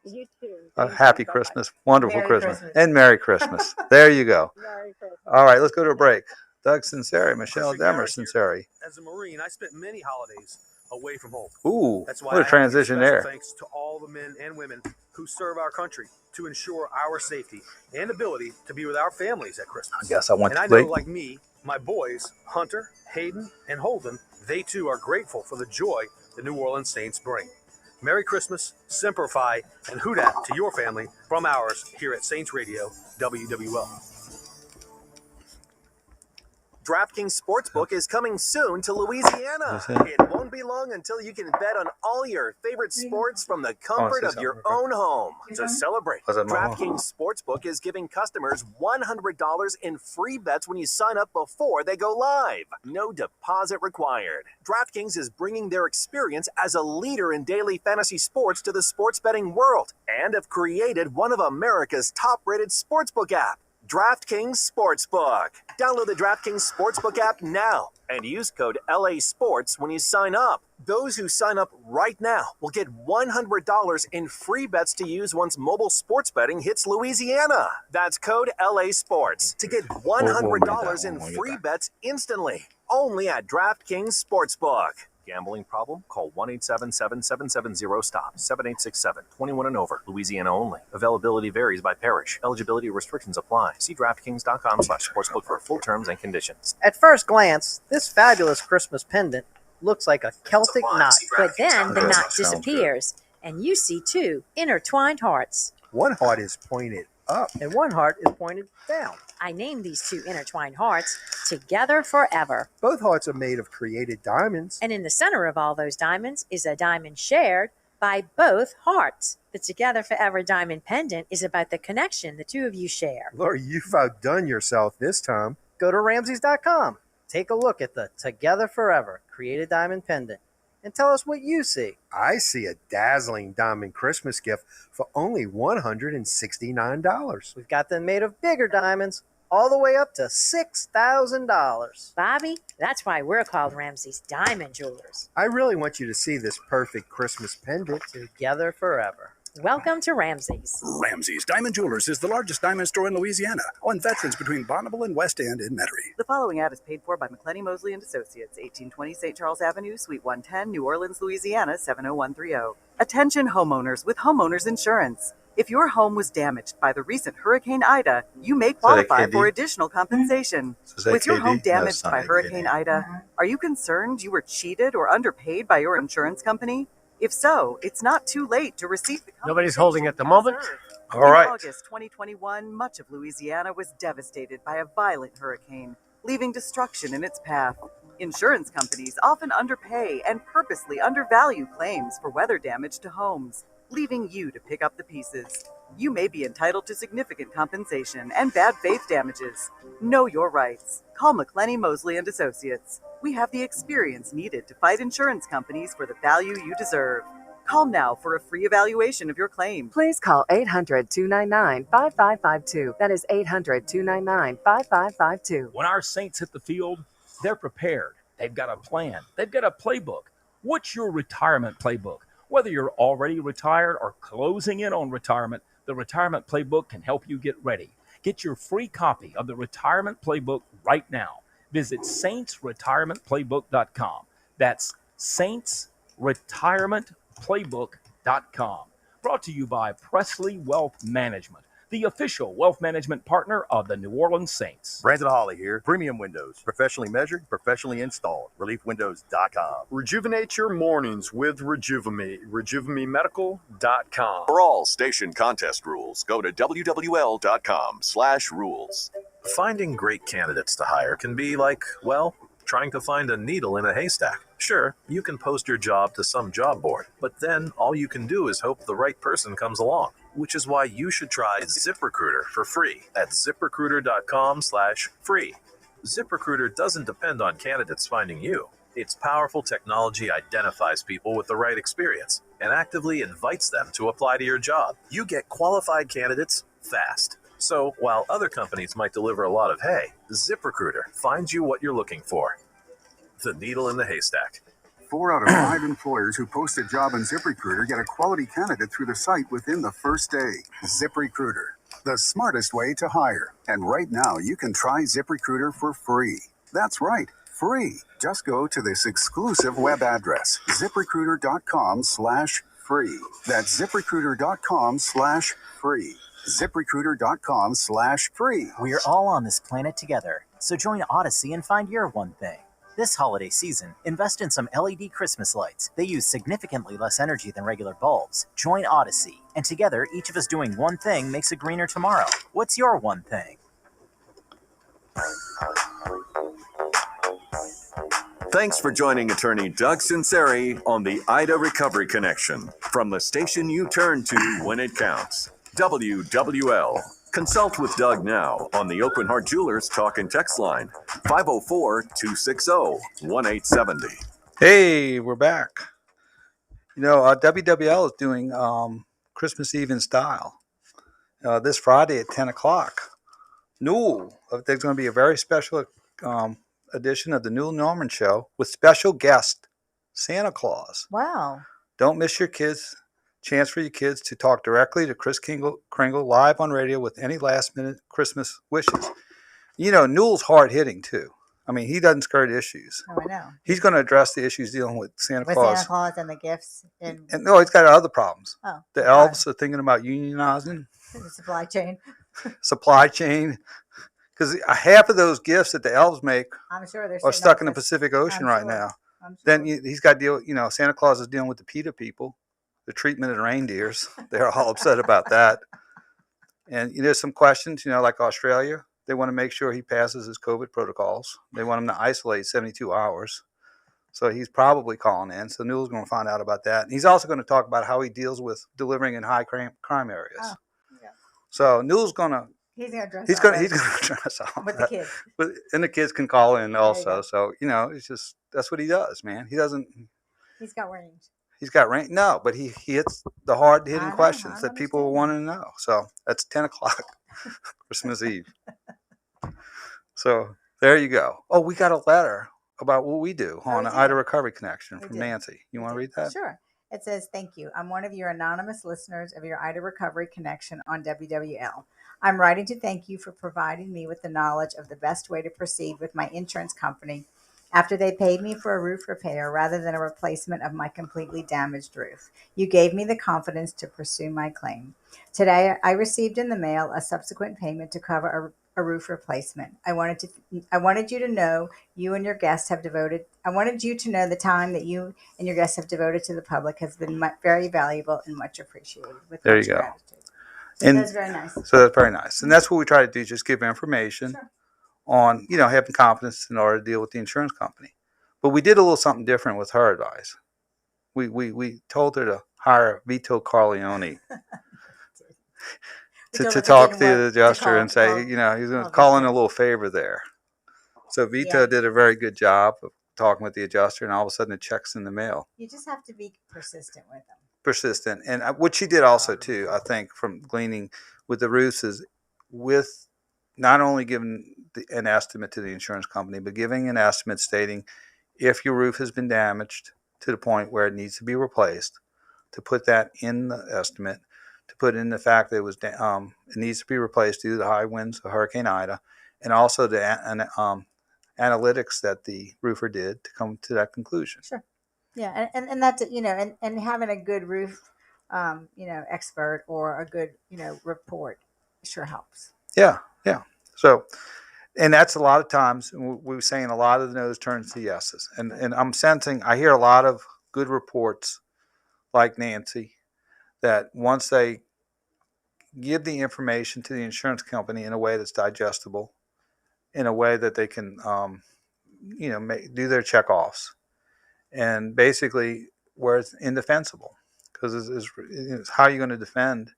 You too. Happy Christmas, wonderful Christmas, and Merry Christmas. There you go. Merry Christmas. All right, let's go to a break. Doug Sunseri, Michelle Demers Sunseri. As a Marine, I spent many holidays away from home. Ooh, That's why what a I have to give transition special there. Thanks to all the men and women who serve our country to ensure our safety and ability to be with our families at Christmas. I guess I went And I too know, late. like me, my boys, Hunter, Hayden, and Holden, they too are grateful for the joy the New Orleans Saints bring. Merry Christmas, Semper Fi, and Houdat to your family from ours here at Saints Radio, WWL. DraftKings Sportsbook is coming soon to Louisiana. It won't be long until you can bet on all your favorite sports from the comfort of your own home. To celebrate, Was it my home? DraftKings Sportsbook is giving customers $100 in free bets when you sign up before they go live. No deposit required. DraftKings is bringing their experience as a leader in daily fantasy sports to the sports betting world and have created one of America's top-rated sportsbook apps. DraftKings Sportsbook. Download the DraftKings Sportsbook app now and use code LA Sports when you sign up. Those who sign up right now will get $100 in free bets to use once mobile sports betting hits Louisiana. That's code LA Sports to get $100 in free bets instantly. Only at DraftKings Sportsbook. Gambling problem? Call 1-877-770-STOP. 7867. 21 and over. Louisiana only. Availability varies by parish. Eligibility restrictions apply. See DraftKings.com/sportsbook for full terms and conditions. At first glance, this fabulous Christmas pendant looks like a Celtic knot. But then the knot disappears, and you see two intertwined hearts. One heart is pointed up, and one heart is pointed down. I named these two intertwined hearts Together Forever. Both hearts are made of created diamonds. And in the center of all those diamonds is a diamond shared by both hearts. The Together Forever diamond pendant is about the connection the two of you share. Lord, you've outdone yourself this time. Go to Ramses.com. Take a look at the Together Forever created diamond pendant and tell us what you see. I see a dazzling diamond Christmas gift for only $169. We've got them made of bigger diamonds, all the way up to $6,000. Bobby, that's why we're called Ramses Diamond Jewelers. I really want you to see this perfect Christmas pendant. Together Forever. Welcome to Ramses. Ramses Diamond Jewelers is the largest diamond store in Louisiana, on Veterans between Bonneville and West End in Metairie. The following ad is paid for by McClenny Mosley and Associates, 1820 St. Charles Avenue, Suite 110, New Orleans, Louisiana, 70130. Attention homeowners with homeowners insurance. If your home was damaged by the recent Hurricane Ida, you may qualify for additional compensation. With your home damaged by Hurricane Ida, are you concerned you were cheated or underpaid by your insurance company? If so, it's not too late to receive the compensation. Nobody's holding at the moment. All right. In August 2021, much of Louisiana was devastated by a violent hurricane, leaving destruction in its path. Insurance companies often underpay and purposely undervalue claims for weather damage to homes, leaving you to pick up the pieces. You may be entitled to significant compensation and bad faith damages. Know your rights. Call McClenny Mosley and Associates. We have the experience needed to fight insurance companies for the value you deserve. Call now for a free evaluation of your claim. Please call 800-299-5552. That is 800-299-5552. When our Saints hit the field, they're prepared. They've got a plan. They've got a playbook. What's your retirement playbook? Whether you're already retired or closing in on retirement, the Retirement Playbook can help you get ready. Get your free copy of the Retirement Playbook right now. Visit saintsretirementplaybook.com. That's saintsretirementplaybook.com. Brought to you by Presley Wealth Management, the official wealth management partner of the New Orleans Saints. Brandon Hawley here. Premium Windows. Professionally measured, professionally installed. ReliefWindows.com. Rejuvenate your mornings with Rejuvame. RejuvameMedical.com. For all station contest rules, go to WWL.com/rules. Finding great candidates to hire can be like, well, trying to find a needle in a haystack. Sure, you can post your job to some job board, but then all you can do is hope the right person comes along, which is why you should try ZipRecruiter for free at ZipRecruiter.com/free. ZipRecruiter doesn't depend on candidates finding you. Its powerful technology identifies people with the right experience and actively invites them to apply to your job. You get qualified candidates fast. So while other companies might deliver a lot of hay, ZipRecruiter finds you what you're looking for. The needle in the haystack. 4 out of 5 employers who post a job on ZipRecruiter get a quality candidate through the site within the first day. ZipRecruiter, the smartest way to hire. And right now, you can try ZipRecruiter for free. That's right, free. Just go to this exclusive web address, ziprecruiter.com/free. That's ziprecruiter.com/free. ZipRecruiter.com/free. We're all on this planet together, so join Odyssey and find your one thing. This holiday season, invest in some LED Christmas lights. They use significantly less energy than regular bulbs. Join Odyssey, and together, each of us doing one thing makes a greener tomorrow. What's your one thing? Thanks for joining attorney Doug Sunseri on the Ida Recovery Connection, from the station you turn to when it counts. WWL. Consult with Doug now on the Open Heart Jewelers talk and text line, 504-260-1870. Hey, we're back. WWL is doing Christmas Eve in style this Friday at 10 o'clock. Newell, there's going to be a very special edition of the Newell Norman Show with special guest Santa Claus. Wow. Don't miss your chance for your kids to talk directly to Kris Kringle live on radio with any last-minute Christmas wishes. Newell's hard-hitting, too. I mean, he doesn't skirt issues. Oh, I know. He's going to address the issues dealing with Santa Claus. Santa Claus and the gifts. And no, he's got other problems. Oh, the elves are thinking about unionizing. The supply chain. Because half of those gifts that the elves make I'm sure are stuck in the Pacific Ocean right now. I'm sure. Then he's got to deal, Santa Claus is dealing with the PETA people, the treatment of the reindeers. They're all upset about that. And there's some questions, like Australia. They want to make sure he passes his COVID protocols. They want him to isolate 72 hours. So he's probably calling in. So Newell's going to find out about that. And he's also going to talk about how he deals with delivering in high crime areas. Oh, yeah. So Newell's going to... He's going to dress He's going to dress up. With the kids. And the kids can call in also. So, it's just, that's what he does, man. He doesn't... He's got range. He's got range. No, but he hits the hard-hitting questions that people want to know. So that's 10 o'clock Christmas Eve. So there you go. Oh, we got a letter about what we do on the Ida Recovery Connection from Nancy. You want to read that? Sure. It says, "Thank you. I'm one of your anonymous listeners of your Ida Recovery Connection on WWL. I'm writing to thank you for providing me with the knowledge of the best way to proceed with my insurance company after they paid me for a roof repair rather than a replacement of my completely damaged roof. You gave me the confidence to pursue my claim. Today, I received in the mail a subsequent payment to cover a roof replacement. I wanted you to know you and your guests have devoted. I wanted you to know the time that you and your guests have devoted to the public has been very valuable and much appreciated." With there much you go. Gratitude. And that's very nice. So that's very nice, and that's what we try to do: just give information on having confidence in order to deal with the insurance company. But we did a little something different with her advice. We told her to hire Vito Corleone. to talk to the adjuster and say, he's going to call in a little favor there. So Vito did a very good job of talking with the adjuster, and all of a sudden the check's in the mail. You just have to be persistent with them. Persistent. And what she did also, too, I think, from gleaning with the roofs is with not only giving an estimate to the insurance company, but giving an estimate stating if your roof has been damaged to the point where it needs to be replaced, to put that in the estimate, to put in the fact that it needs to be replaced due to the high winds of Hurricane Ida, and also the analytics that the roofer did to come to that conclusion. Sure. Yeah, and that's and having a good roof, expert or a good report sure helps. Yeah. So, and that's a lot of times we were saying a lot of the no's turns to yeses, and I'm sensing I hear a lot of good reports like Nancy, that once they give the information to the insurance company in a way that's digestible, in a way that they can, do their checkoffs, and basically where it's indefensible, because it's how you're going to defend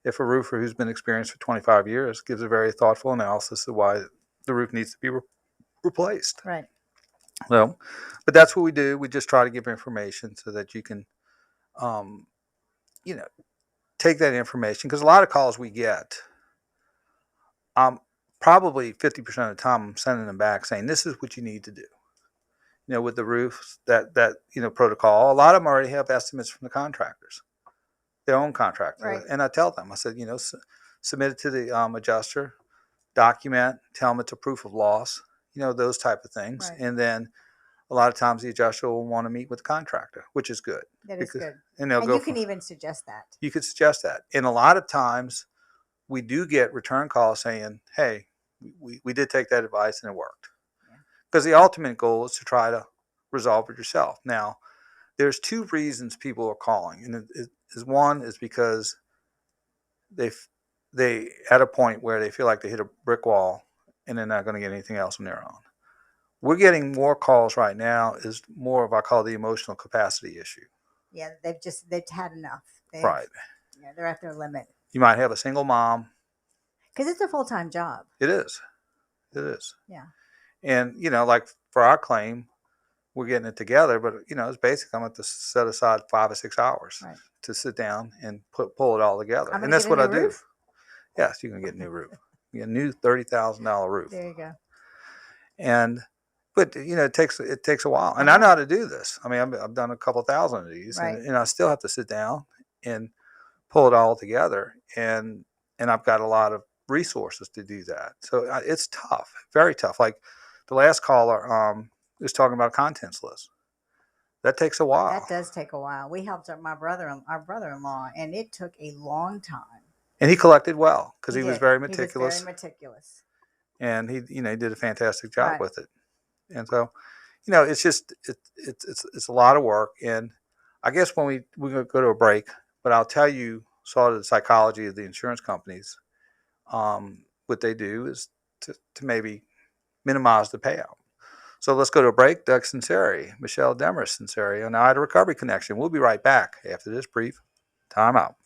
if a roofer who's been experienced for 25 years gives a very thoughtful analysis of why the roof needs to be replaced. Right. So, but that's what we do. We just try to give information so that you can, take that information, because a lot of calls we get, probably 50% of the time I'm sending them back saying, this is what you need to do. With the roofs, that protocol, a lot of them already have estimates from the contractors, their own contractor. Right. And I tell them, I said, submit it to the adjuster, document, tell them it's a proof of loss. those type of things. Right. And then a lot of times the adjuster will want to meet with the contractor, which is good. That is good. And they'll And go you can even suggest that. You could suggest that. And a lot of times we do get return calls saying, hey, we did take that advice and it worked. Because the ultimate goal is to try to resolve it yourself. Now, there's two reasons people are calling. And one is because they at a point where they feel like they hit a brick wall and they're not going to get anything else on their own. We're getting more calls right now is more of, I call the emotional capacity issue. Yeah, they've had enough. Right. Yeah, they're at their limit. You might have a single mom. Because it's a full-time job. It is. Yeah. And, like for our claim, we're getting it together, but, it's basically I'm going to set aside 5 or 6 hours to sit down and pull it all together. And that's what I do. Yes, you can get a new roof. You get a new $30,000 roof. There you go. But it takes a while, and I know how to do this. I mean, I've done a couple thousand of these, and I still have to sit down and pull it all together. And I've got a lot of resources to do that. So it's tough, very tough. Like the last caller was talking about a contents list. That takes a while. That does take a while. We helped our brother-in-law, and it took a long time. And he collected well because he was very meticulous. He was very meticulous. And he did a fantastic job with it. And so, it's just it's a lot of work. And I guess when we're going to go to a break, but I'll tell you sort of the psychology of the insurance companies. What they do is to maybe minimize the payout. So let's go to a break. Doug Sunseri, Michelle Demers Sunseri on the Ida Recovery Connection. We'll be right back after this brief time out.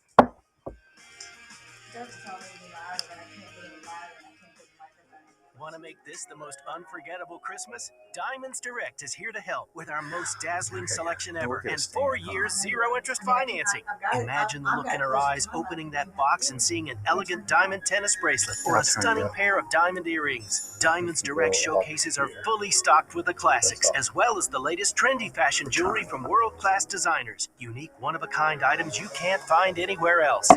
Want to make this the most unforgettable Christmas? Diamonds Direct is here to help with our most dazzling selection ever and 4 years zero interest financing. Imagine the look in her eyes opening that box and seeing an elegant diamond tennis bracelet or a stunning pair of diamond earrings. Diamonds Direct showcases are fully stocked with the classics as well as the latest trendy fashion jewelry from world-class designers. Unique, one-of-a-kind items you can't find anywhere else.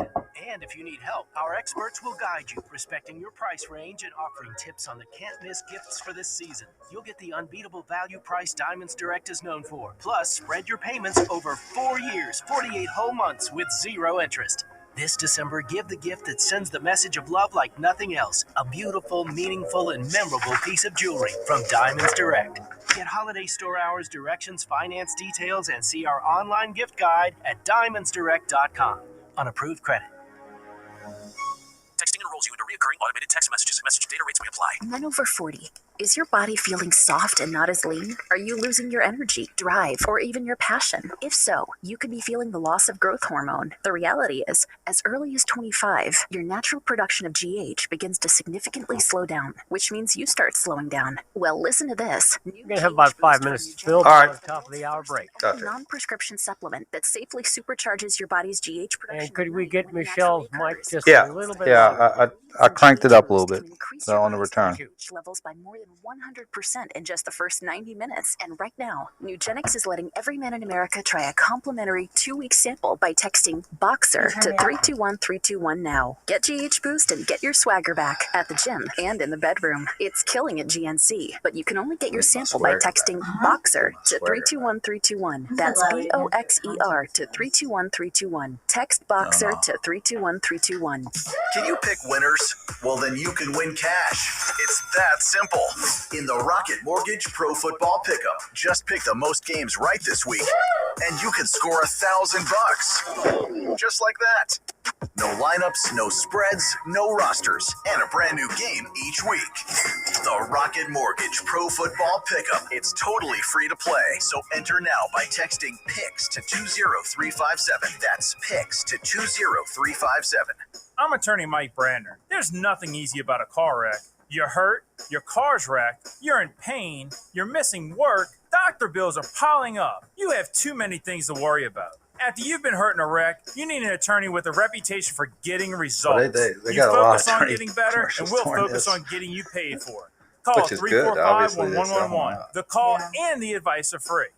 And if you need help, our experts will guide you, respecting your price range and offering tips on the can't-miss gifts for this season. You'll get the unbeatable value price Diamonds Direct is known for. Plus, spread your payments over 4 years, 48 whole months with zero interest. This December, give the gift that sends the message of love like nothing else. A beautiful, meaningful, and memorable piece of jewelry from Diamonds Direct. Get holiday store hours, directions, finance details, and see our online gift guide at diamondsdirect.com. On approved credit. Texting enrolls you into recurring automated text messages. Message data rates may apply. Men over 40. Is your body feeling soft and not as lean? Are you losing your energy, drive, or even your passion? If so, you could be feeling the loss of growth hormone. The reality is, as early as 25, your natural production of GH begins to significantly slow down, which means you start slowing down. Well, listen to this. We're going to have about 5 minutes to fill before the top of the hour break. A non-prescription supplement that safely supercharges your body's GH production. And could we get Michelle's mic just Yeah. a little bit? I cranked it up a little bit on the return. Levels by more than 100% in just the first 90 minutes. And right now, Eugenics is letting every man in America try a complimentary 2-week sample by texting BOXER to 321321 now. Get GH Boost and get your swagger back at the gym and in the bedroom. It's killing at GNC, but you can only get your sample by texting BOXER to 321321. That's BOXER to 321321. Text BOXER to 321321. Can you pick winners? Well, then you can win cash. It's that simple. In the Rocket Mortgage Pro Football Pickup, just pick the most games right this week, and you can score $1,000. Just like that. No lineups, no spreads, no rosters, and a brand new game each week. The Rocket Mortgage Pro Football Pickup. It's totally free to play, so enter now by texting PICS to 20357. That's PICS to 20357. I'm attorney Mike Brandner. There's nothing easy about a car wreck. You're hurt, your car's wrecked, you're in pain, you're missing work, doctor bills are piling up. You have too many things to worry about. After you've been hurt in a wreck, you need an attorney with a reputation for getting results. They you got a lot focus of on getting better, and we'll focus this. on getting you paid for it. Call Which is good, obviously, 345-1111. The call and the advice are free.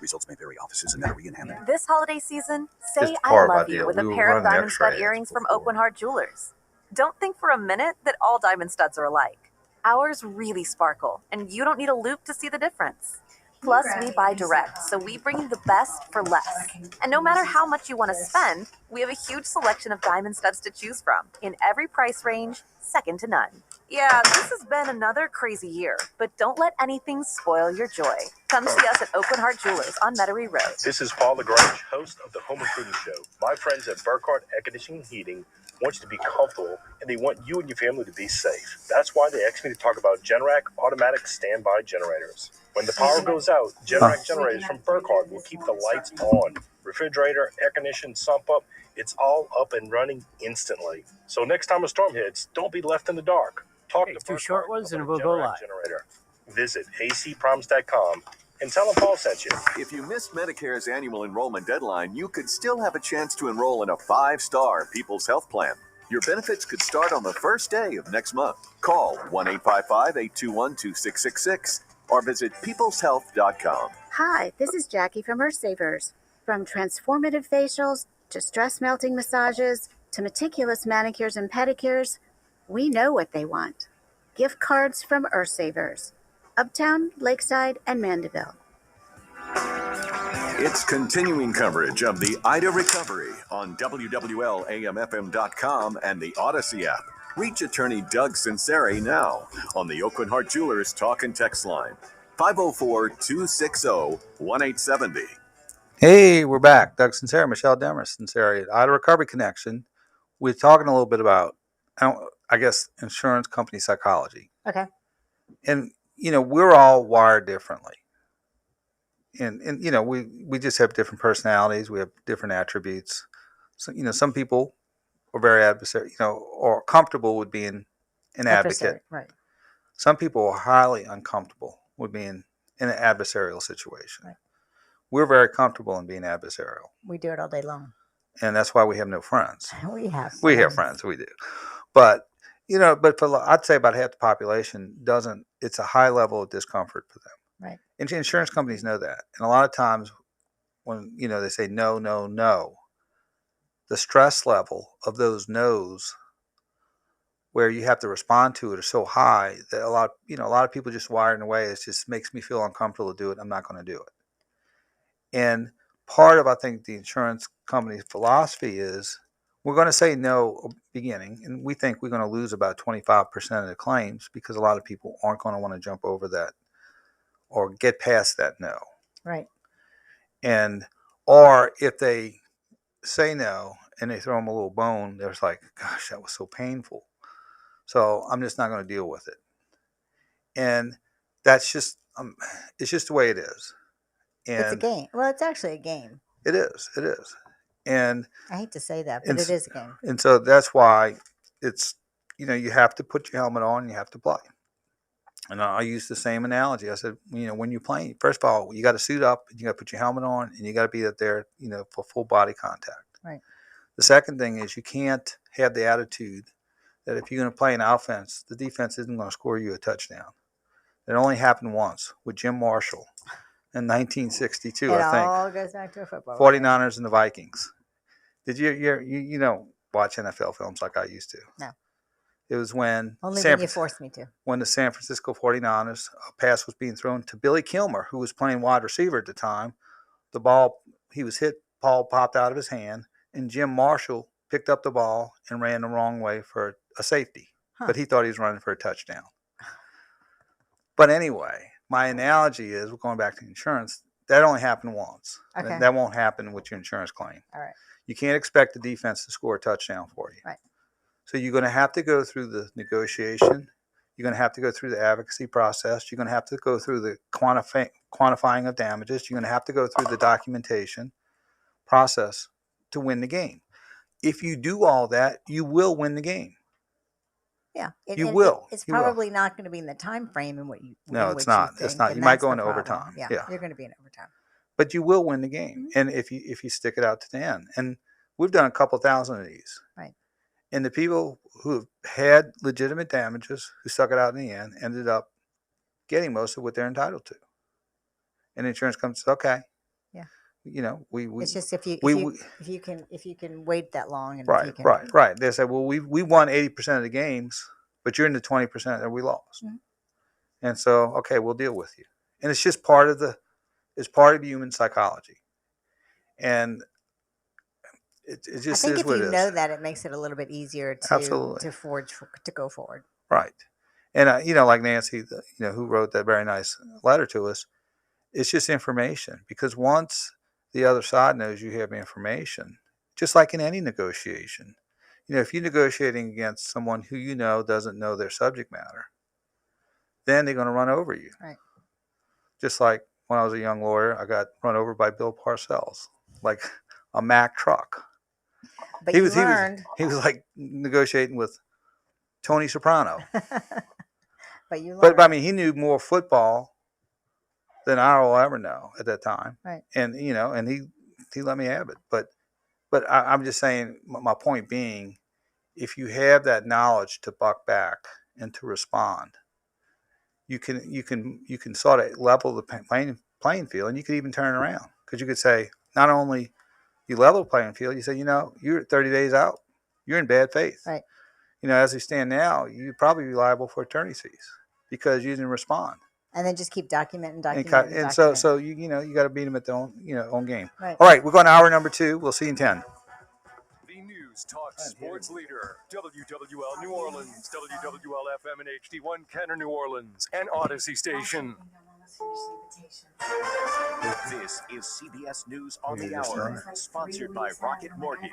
Results may vary. Offices in Metairie and Hammond. This holiday season, say Just I part love idea. you with We a will pair of run the diamond X-ray stud earrings from Oakland Heart Jewelers. Don't think for a minute that all diamond studs are alike. Ours really sparkle, and you don't need a loop to see the difference. Plus, we buy direct, so we bring you the best for less. And no matter how much you want to spend, we have a huge selection of diamond studs to choose from, in every price range, second to none. Yeah, this has been another crazy year, but don't let anything spoil your joy. Come see us at Oakland Heart Jewelers on Metairie Road. This is Paul LaGrange, host of the Home Improvement Show. My friends at Burkhardt Air Conditioning and Heating want you to be comfortable, and they want you and your family to be safe. That's why they asked me to talk about Generac automatic standby generators. When the power goes out, Generac generators from Burkhardt will keep the lights on. Refrigerator, air conditioning, sump up, it's all up and running instantly. So next time a storm hits, don't be left in the dark. Talk to two short ones and we'll go live. Generator. Visit acproms.com and tell them Paul sent you. If you missed Medicare's annual enrollment deadline, you could still have a chance to enroll in a 5-star People's Health Plan. Your benefits could start on the first day of next month. Call 1-855-821-2666 or visit peopleshealth.com. Hi, this is Jackie from Earth Savers. From transformative facials to stress melting massages to meticulous manicures and pedicures, we know what they want. Gift cards from Earth Savers. Uptown, Lakeside, and Mandeville. It's continuing coverage of the Ida recovery on WWL-AMFM.com and the Odyssey app. Reach attorney Doug Sunseri now on the Oakland Heart Jewelers Talk and Text line, 504-260-1870. Hey, we're back. Doug Sunseri, Michelle Demers, Sunseri at Ida Recovery Connection. We're talking a little bit about, I guess, insurance company psychology. Okay. And, we're all wired differently. And we just have different personalities. We have different attributes. So, some people are very adversarial, or comfortable with being an advocate. Right. Some people are highly uncomfortable with being in an adversarial situation. Right. We're very comfortable in being adversarial. We do it all day long. And that's why we have no friends. We have friends, we do. But, I'd say about half the population it's a high level of discomfort for them. Right. And insurance companies know that. And a lot of times when, they say no, no, no, the stress level of those no's where you have to respond to it are so high that a lot of people just wired in a way it just makes me feel uncomfortable to do it. I'm not going to do it. And part of, I think, the insurance company's philosophy is we're going to say no at the beginning, and we think we're going to lose about 25% of the claims because a lot of people aren't going to want to jump over that or get past that no. Right. Or if they say no and they throw them a little bone, they're like, gosh, that was so painful. So I'm just not going to deal with it. And that's just, it's just the way it is. And it's a game. Well, it's actually a game. It is. And I hate to say that, but it is a game. And so that's why it's, you have to put your helmet on and you have to play. And I use the same analogy. I said, when you're playing, first of all, you got to suit up, and you got to put your helmet on, and you got to be up there, for full body contact. Right. The second thing is you can't have the attitude that if you're going to play an offense, the defense isn't going to score you a touchdown. It only happened once with Jim Marshall in 1962, I think. It all goes back to a football. 49ers and the Vikings. Did you don't watch NFL films like I used to? No. It was when only when you forced me to. When the San Francisco 49ers, a pass was being thrown to Billy Kilmer, who was playing wide receiver at the time. The ball, he was hit, ball popped out of his hand, and Jim Marshall picked up the ball and ran the wrong way for a safety. But he thought he was running for a touchdown. But anyway, my analogy is, we're going back to insurance, that only happened once. Okay. That won't happen with your insurance claim. All right. You can't expect the defense to score a touchdown for you. Right. So you're going to have to go through the negotiation. You're going to have to go through the advocacy process. You're going to have to go through the quantifying of damages. You're going to have to go through the documentation process to win the game. If you do all that, you will win the game. Yeah. You will. It's probably not going to be in the time frame in what you No, it's not. It's not. You might go into overtime. Yeah, you're going to be in overtime. But you will win the game. And if you stick it out to the end. And we've done a couple thousand of these. Right. And the people who had legitimate damages, who stuck it out in the end, ended up getting most of what they're entitled to. And the insurance company says, okay, yeah, It's just if you can wait that long and if you can, right. They say, well, we won 80% of the games, but you're in the 20% that we lost, and so okay, we'll deal with you. And it's just part of human psychology, and it just I think is if what you it know is. that, it makes it a little bit easier to Absolutely. to go forward. Right. And like Nancy, who wrote that very nice letter to us, it's just information, because once the other side knows you have information, just like in any negotiation, if you're negotiating against someone who doesn't know their subject matter, then they're going to run over you. Right. Just like when I was a young lawyer, I got run over by Bill Parcells, like a Mack truck. But he you was learned. He was like negotiating with Tony Soprano. But you learned. But I mean, he knew more football than I will ever know at that time. Right. And and he let me have it. But I'm just saying, my point being, if you have that knowledge to buck back and to respond, you can sort of level the playing field, and you could even turn it around, because you could say, not only you level the playing field, you say, you're 30 days out, you're in bad faith. Right. As we stand now, you'd probably be liable for attorney's fees because you didn't respond. And then just keep documenting. And so you got to beat them at their own game. Right. All right, we're going to hour number 2. We'll see you in 10. The News Talk Sports Leader, WWL New Orleans, WWL FM and HD1 Kenner New Orleans, and Odyssey Station. This is CBS News on the Hour, sponsored by Rocket Mortgage.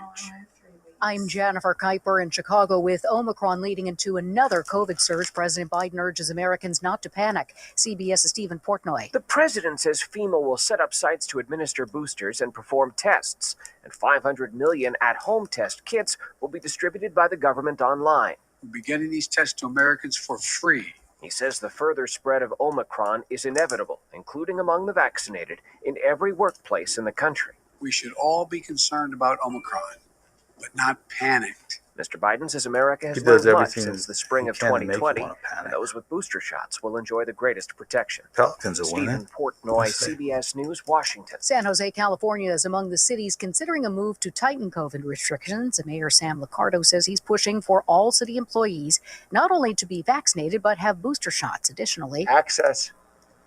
I'm Jennifer Kuiper in Chicago. With Omicron leading into another COVID surge, President Biden urges Americans not to panic. CBS's Stephen Portnoy. The president says FEMA will set up sites to administer boosters and perform tests, and 500 million at-home test kits will be distributed by the government online. We'll be getting these tests to Americans for free. He says the further spread of Omicron is inevitable, including among the vaccinated, in every workplace in the country. We should all be concerned about Omicron, but not panicked. Mr. Biden says America has learned much since the spring of 2020, and those with booster shots will enjoy the greatest protection. Pelicans are Stephen Portnoy, CBS News, Washington. San Jose, California is among the cities considering a move to tighten COVID restrictions. And Mayor Sam Liccardo says he's pushing for all city employees not only to be vaccinated, but have booster shots. Additionally, access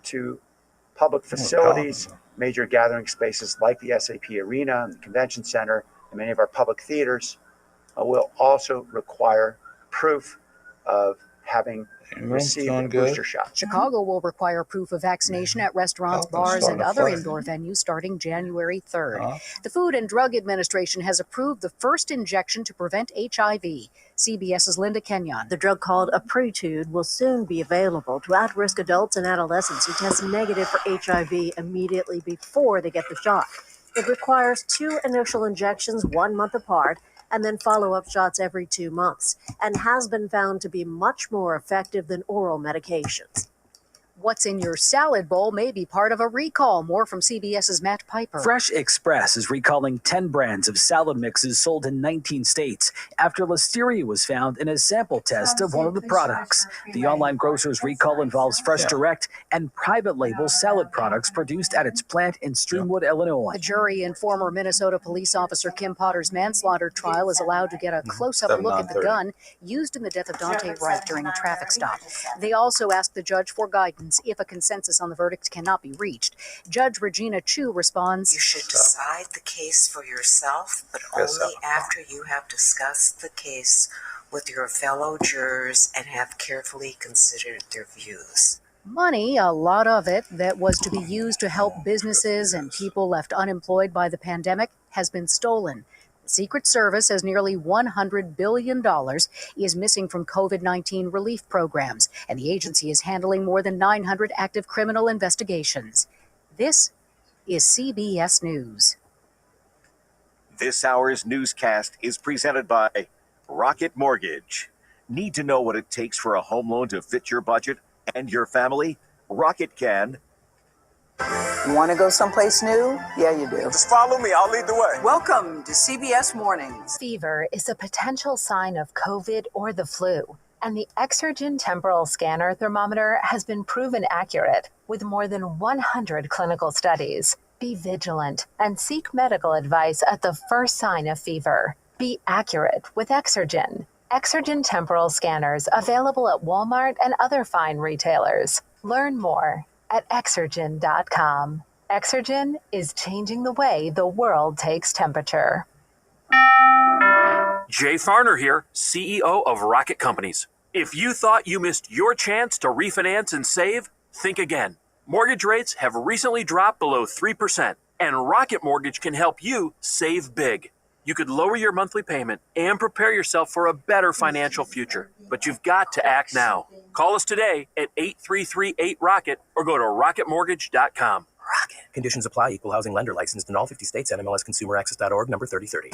to public facilities, major gathering spaces like the SAP Arena and the Convention Center, and many of our public theaters will also require proof of having received a booster shot. Chicago will require proof of vaccination at restaurants, bars, and other indoor venues starting January 3rd. The Food and Drug Administration has approved the first injection to prevent HIV. CBS's Linda Kenyon. The drug called Apretude will soon be available to at-risk adults and adolescents who test negative for HIV immediately before they get the shot. It requires 2 initial injections 1 month apart, and then follow-up shots every 2 months, and has been found to be much more effective than oral medications. What's in your salad bowl may be part of a recall. More from CBS's Matt Piper. Fresh Express is recalling 10 brands of salad mixes sold in 19 states after Listeria was found in a sample test of one of the products. The online grocer's recall involves Fresh Direct and private label salad products produced at its plant in Streamwood, Illinois. The jury in former Minnesota police officer Kim Potter's manslaughter trial is allowed to get a close-up look at the gun used in the death of Dante Wright during a traffic stop. They also asked the judge for guidance if a consensus on the verdict cannot be reached. Judge Regina Chu responds, "You should decide the case for yourself, but only after you have discussed the case with your fellow jurors and have carefully considered their views." Money, a lot of it, that was to be used to help businesses and people left unemployed by the pandemic has been stolen. The Secret Service says nearly $100 billion is missing from COVID-19 relief programs, and the agency is handling more than 900 active criminal investigations. This is CBS News. This hour's newscast is presented by Rocket Mortgage. Need to know what it takes for a home loan to fit your budget and your family? Rocket can. Want to go someplace new? Yeah, you do. Just follow me. I'll lead the way. Welcome to CBS Mornings. Fever is a potential sign of COVID or the flu, and the Exergen temporal scanner thermometer has been proven accurate with more than 100 clinical studies. Be vigilant and seek medical advice at the first sign of fever. Be accurate with Exergen. Exergen temporal scanners available at Walmart and other fine retailers. Learn more at Exergen.com. Exergen is changing the way the world takes temperature. Jay Farner here, CEO of Rocket Companies. If you thought you missed your chance to refinance and save, think again. Mortgage rates have recently dropped below 3%, and Rocket Mortgage can help you save big. You could lower your monthly payment and prepare yourself for a better financial future. But you've got to act now. Call us today at 833-8-ROCKET or go to rocketmortgage.com. Rocket. Conditions apply. Equal housing lender licensed in all 50 states. NMLSconsumeraccess.org, number 3030.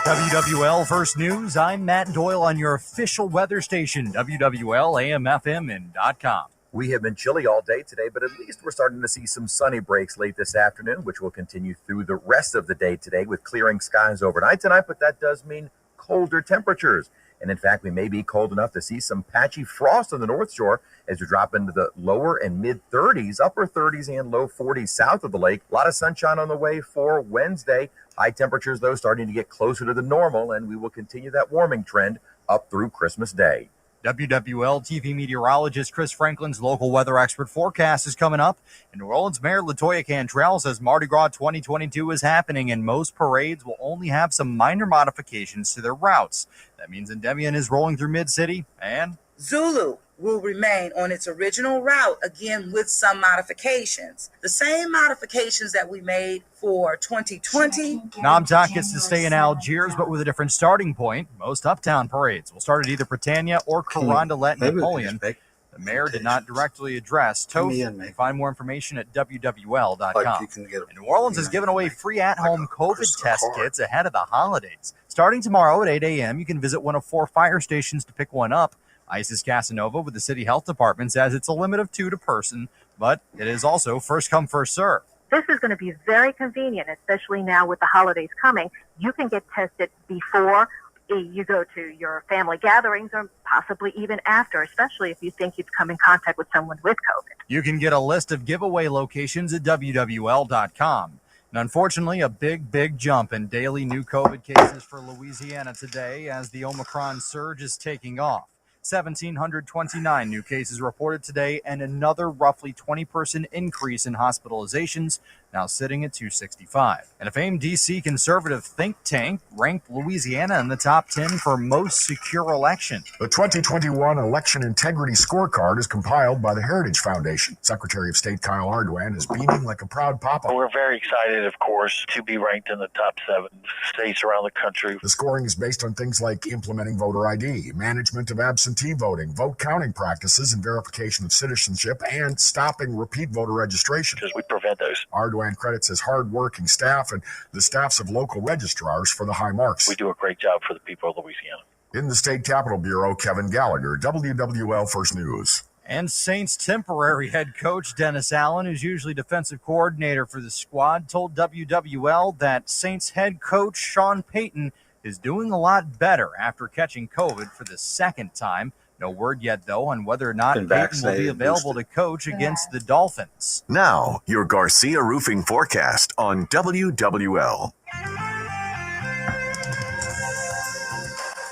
WWL First News. I'm Matt Doyle on your official weather station, WWL AM/FM and .com. We have been chilly all day today, but at least we're starting to see some sunny breaks late this afternoon, which will continue through the rest of the day today with clearing skies overnight tonight, but that does mean colder temperatures. And in fact, we may be cold enough to see some patchy frost on the North Shore as we drop into the lower and mid 30s, upper 30s and low 40s south of the lake. A lot of sunshine on the way for Wednesday. High temperatures, though, starting to get closer to the normal, and we will continue that warming trend up through Christmas Day. WWL TV meteorologist Chris Franklin's local weather expert forecast is coming up. And New Orleans Mayor LaToya Cantrell says Mardi Gras 2022 is happening, and most parades will only have some minor modifications to their routes. That means Endymion is rolling through Mid-City, and Zulu will remain on its original route, again with some modifications. The same modifications that we made for 2020. Namtok gets to stay in Algiers, but with a different starting point. Most uptown parades will start at either Britannia or Carondelet Napoleon. The mayor did not directly address Toth. You can find more information at WWL.com. And New Orleans has given away free at-home COVID test kits ahead of the holidays. Starting tomorrow at 8 a.m., you can visit one of 4 fire stations to pick one up. Isis Casanova with the City Health Department says it's a limit of 2 to person, but it is also first come, first serve. This is going to be very convenient, especially now with the holidays coming. You can get tested before you go to your family gatherings or possibly even after, especially if you think you've come in contact with someone with COVID. You can get a list of giveaway locations at WWL.com. And unfortunately, a big jump in daily new COVID cases for Louisiana today as the Omicron surge is taking off. 1,729 new cases reported today, and another roughly 20% increase in hospitalizations, now sitting at 265. And a famed D.C. conservative think tank ranked Louisiana in the top 10 for most secure election. The 2021 Election Integrity Scorecard is compiled by the Heritage Foundation. Secretary of State Kyle Ardoin is beaming like a proud papa. We're very excited, of course, to be ranked in the top 7 states around the country. The scoring is based on things like implementing voter ID, management of absentee voting, vote counting practices, and verification of citizenship, and stopping repeat voter registration. Because we prevent those. Ardoin credits his hard-working staff and the staffs of local registrars for the high marks. We do a great job for the people of Louisiana. In the State Capitol Bureau, Kevin Gallagher, WWL First News. And Saints temporary head coach Dennis Allen, who's usually defensive coordinator for the squad, told WWL that Saints head coach Sean Payton is doing a lot better after catching COVID for the second time. No word yet, though, on whether or not Payton will be available to coach against the Dolphins. Now, your Garcia Roofing forecast on WWL.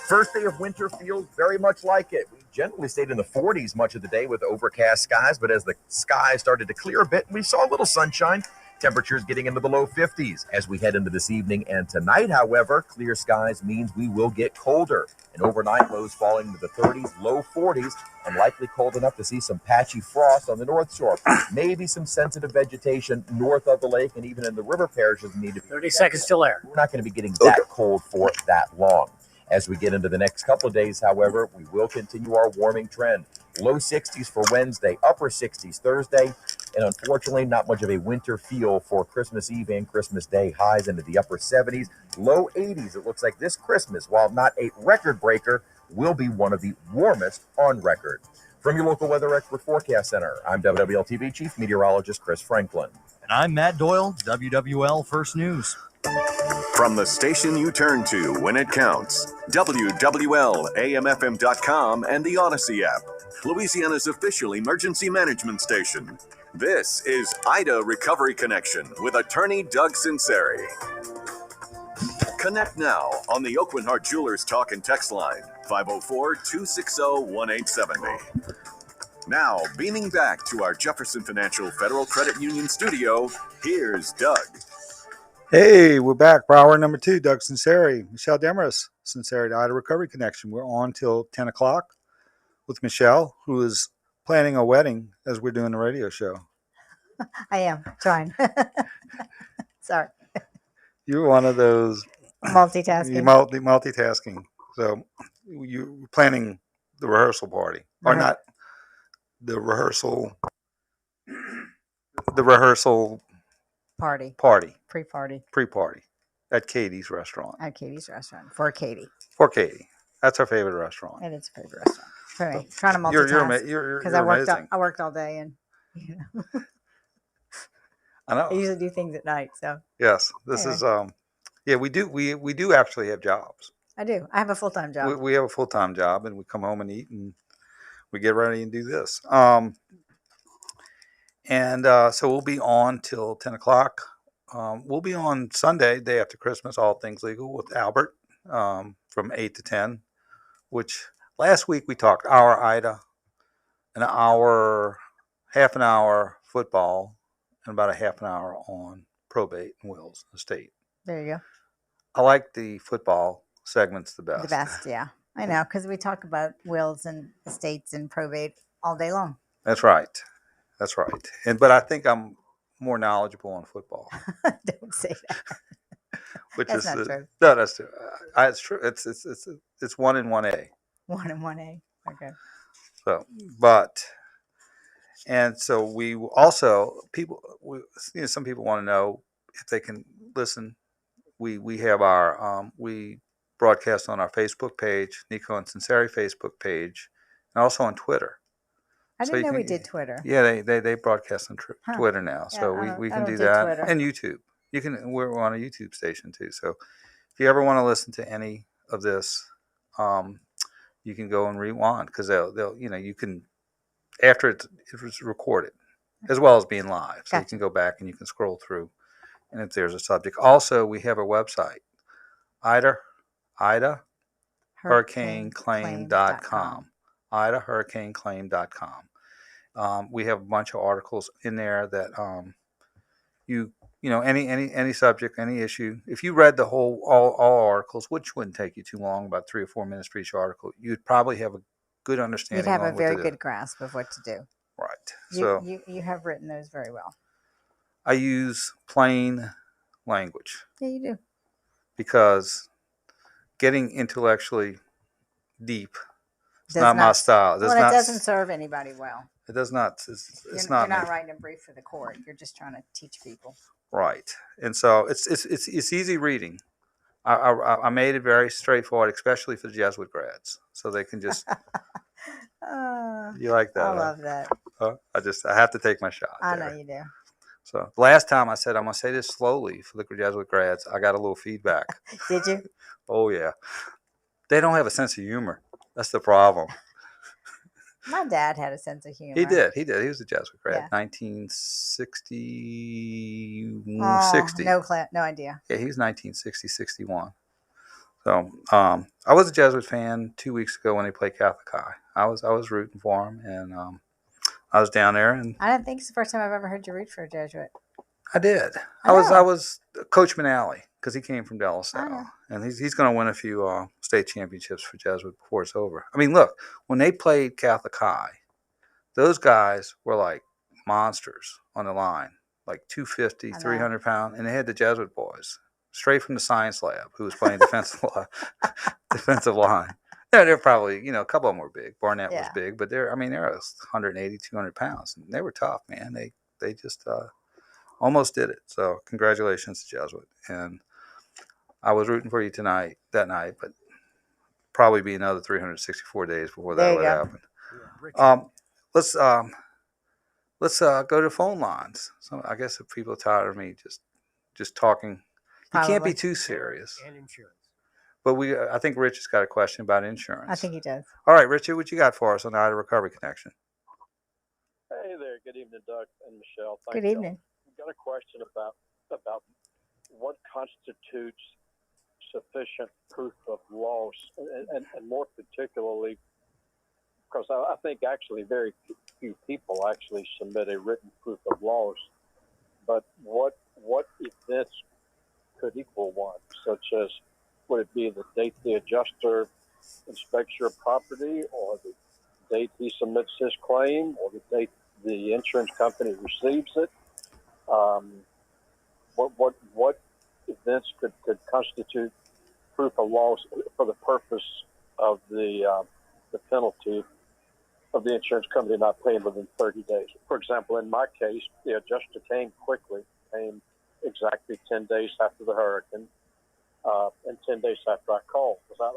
First day of winter feels very much like it. We generally stayed in the 40s much of the day with overcast skies, but as the sky started to clear a bit, we saw a little sunshine. Temperatures getting into the low 50s as we head into this evening and tonight. However, clear skies means we will get colder, and overnight lows falling to the 30s, low 40s, and likely cold enough to see some patchy frost on the North Shore. Maybe some sensitive vegetation north of the lake and even in the river parishes needed. 30 seconds till there. We're not going to be getting that cold for that long. As we get into the next couple of days, however, we will continue our warming trend. Low 60s for Wednesday, upper 60s Thursday, and unfortunately not much of a winter feel for Christmas Eve and Christmas Day. Highs into the upper 70s, low 80s. It looks like this Christmas, while not a record breaker, will be one of the warmest on record. From your local weather expert forecast center, I'm WWL TV Chief Meteorologist Chris Franklin. And I'm Matt Doyle, WWL First News. From the station you turn to when it counts, WWL AM/FM.com and the Odyssey app, Louisiana's official emergency management station. This is Ida Recovery Connection with attorney Doug Sunseri. Connect now on the Oakland Heart Jewelers Talk and Text line, 504-260-1870. Now, beaming back to our Jefferson Financial Federal Credit Union studio, here's Doug. Hey, we're back for hour number 2. Doug Sunseri, Michelle Demarest, Sunseri-Ida Recovery Connection. We're on till 10 o'clock with Michelle, who is planning a wedding as we're doing the radio show. I am trying. Sorry. You're one of those multitasking. Multitasking. So you're planning the rehearsal party, or not the rehearsal. The rehearsal party. Pre-party at Katie's restaurant. At Katie's restaurant for Katie. For Katie, that's her favorite restaurant. And it's a favorite restaurant. For me, trying to multitask because I worked all day and. I know. I usually do things at night, so. Yes, this is we do actually have jobs. I do. I have a full-time job. We have a full-time job, and we come home and eat, and we get ready and do this. So we'll be on till 10 o'clock. We'll be on Sunday, day after Christmas, All Things Legal with Albert from 8 to 10, which last week we talked hour Ida, an hour, half an hour football, and about a half an hour on probate and wills, estate. There you go. I like the football segments the best. The best, yeah. I know, because we talk about wills and estates and probate all day long. That's right. But I think I'm more knowledgeable on football. Don't say that. That's not true. No, that's true. It's true. It's 1 and 1A. 1 and 1A. Okay. So we also some people want to know if they can listen. We have our we broadcast on our Facebook page, Nico and Sunseri Facebook page, and also on Twitter. I didn't know we did Twitter. Yeah, they broadcast on Twitter now, so we can do that. Twitter. And YouTube. We're on a YouTube station too. So if you ever want to listen to any of this, you can go and rewind because they'll you can after it was recorded as well as being live. So you can go back and you can scroll through, and if there's a subject. Also, we have a website, IdaHurricaneClaim.com. IdaHurricaneClaim.com. We have a bunch of articles in there that any subject, any issue. If you read the whole all articles, which wouldn't take you too long, about 3 or 4 minutes for each article, you'd probably have a good understanding. You'd have a very good grasp of what to do. Right. You have written those very well. I use plain language. Yeah, you do. Because getting intellectually deep is not my style. It doesn't serve anybody well. It does not. You're not writing a brief for the court. You're just trying to teach people. Right. And so it's easy reading. I made it very straightforward, especially for the Jesuit grads, so they can just. You like that? I love that. I have to take my shot. I know you do. So the last time I said I'm going to say this slowly for the Jesuit grads, I got a little feedback. Did you? Oh yeah. They don't have a sense of humor. That's the problem. My dad had a sense of humor. He did. He was a Jesuit grad. 1960. No idea. Yeah, he was 1960, 61. So I was a Jesuit fan 2 weeks ago when they played Catholic High. I was rooting for him, and I was down there. And I don't think it's the first time I've ever heard you root for a Jesuit. I did. I was Coach Manali because he came from De La Salle, and he's going to win a few state championships for Jesuit before it's over. I mean, look, when they played Catholic High, those guys were like monsters on the line, like 250, 300 pounds, and they had the Jesuit boys straight from the science lab who was playing defensive line. They're probably, a couple of them were big. Barnett was big, but they're 180, 200 pounds, and they were tough, man. They just almost did it. So congratulations to Jesuit. And I was rooting for you that night, but probably be another 364 days before that would happen. Let's go to phone lines. So I guess if people are tired of me just talking, you can't be too serious. And insurance. But I think Rich has got a question about insurance. I think he does. All right, Richard, what you got for us on the Ida Recovery Connection? Hey, Hey there. Good evening, Doug and Michelle. Good Thank you. evening. I've got a question about what constitutes sufficient proof of loss, and more particularly, because I think actually very few people actually submit a written proof of loss. But what events could equal one, such as would it be the date the adjuster inspects your property, or the date he submits his claim, or the date the insurance company receives it? What events could constitute proof of loss for the purpose of the penalty of the insurance company not paying within 30 days? For example, in my case, the adjuster came exactly 10 days after the hurricane, and 10 days after I called. Because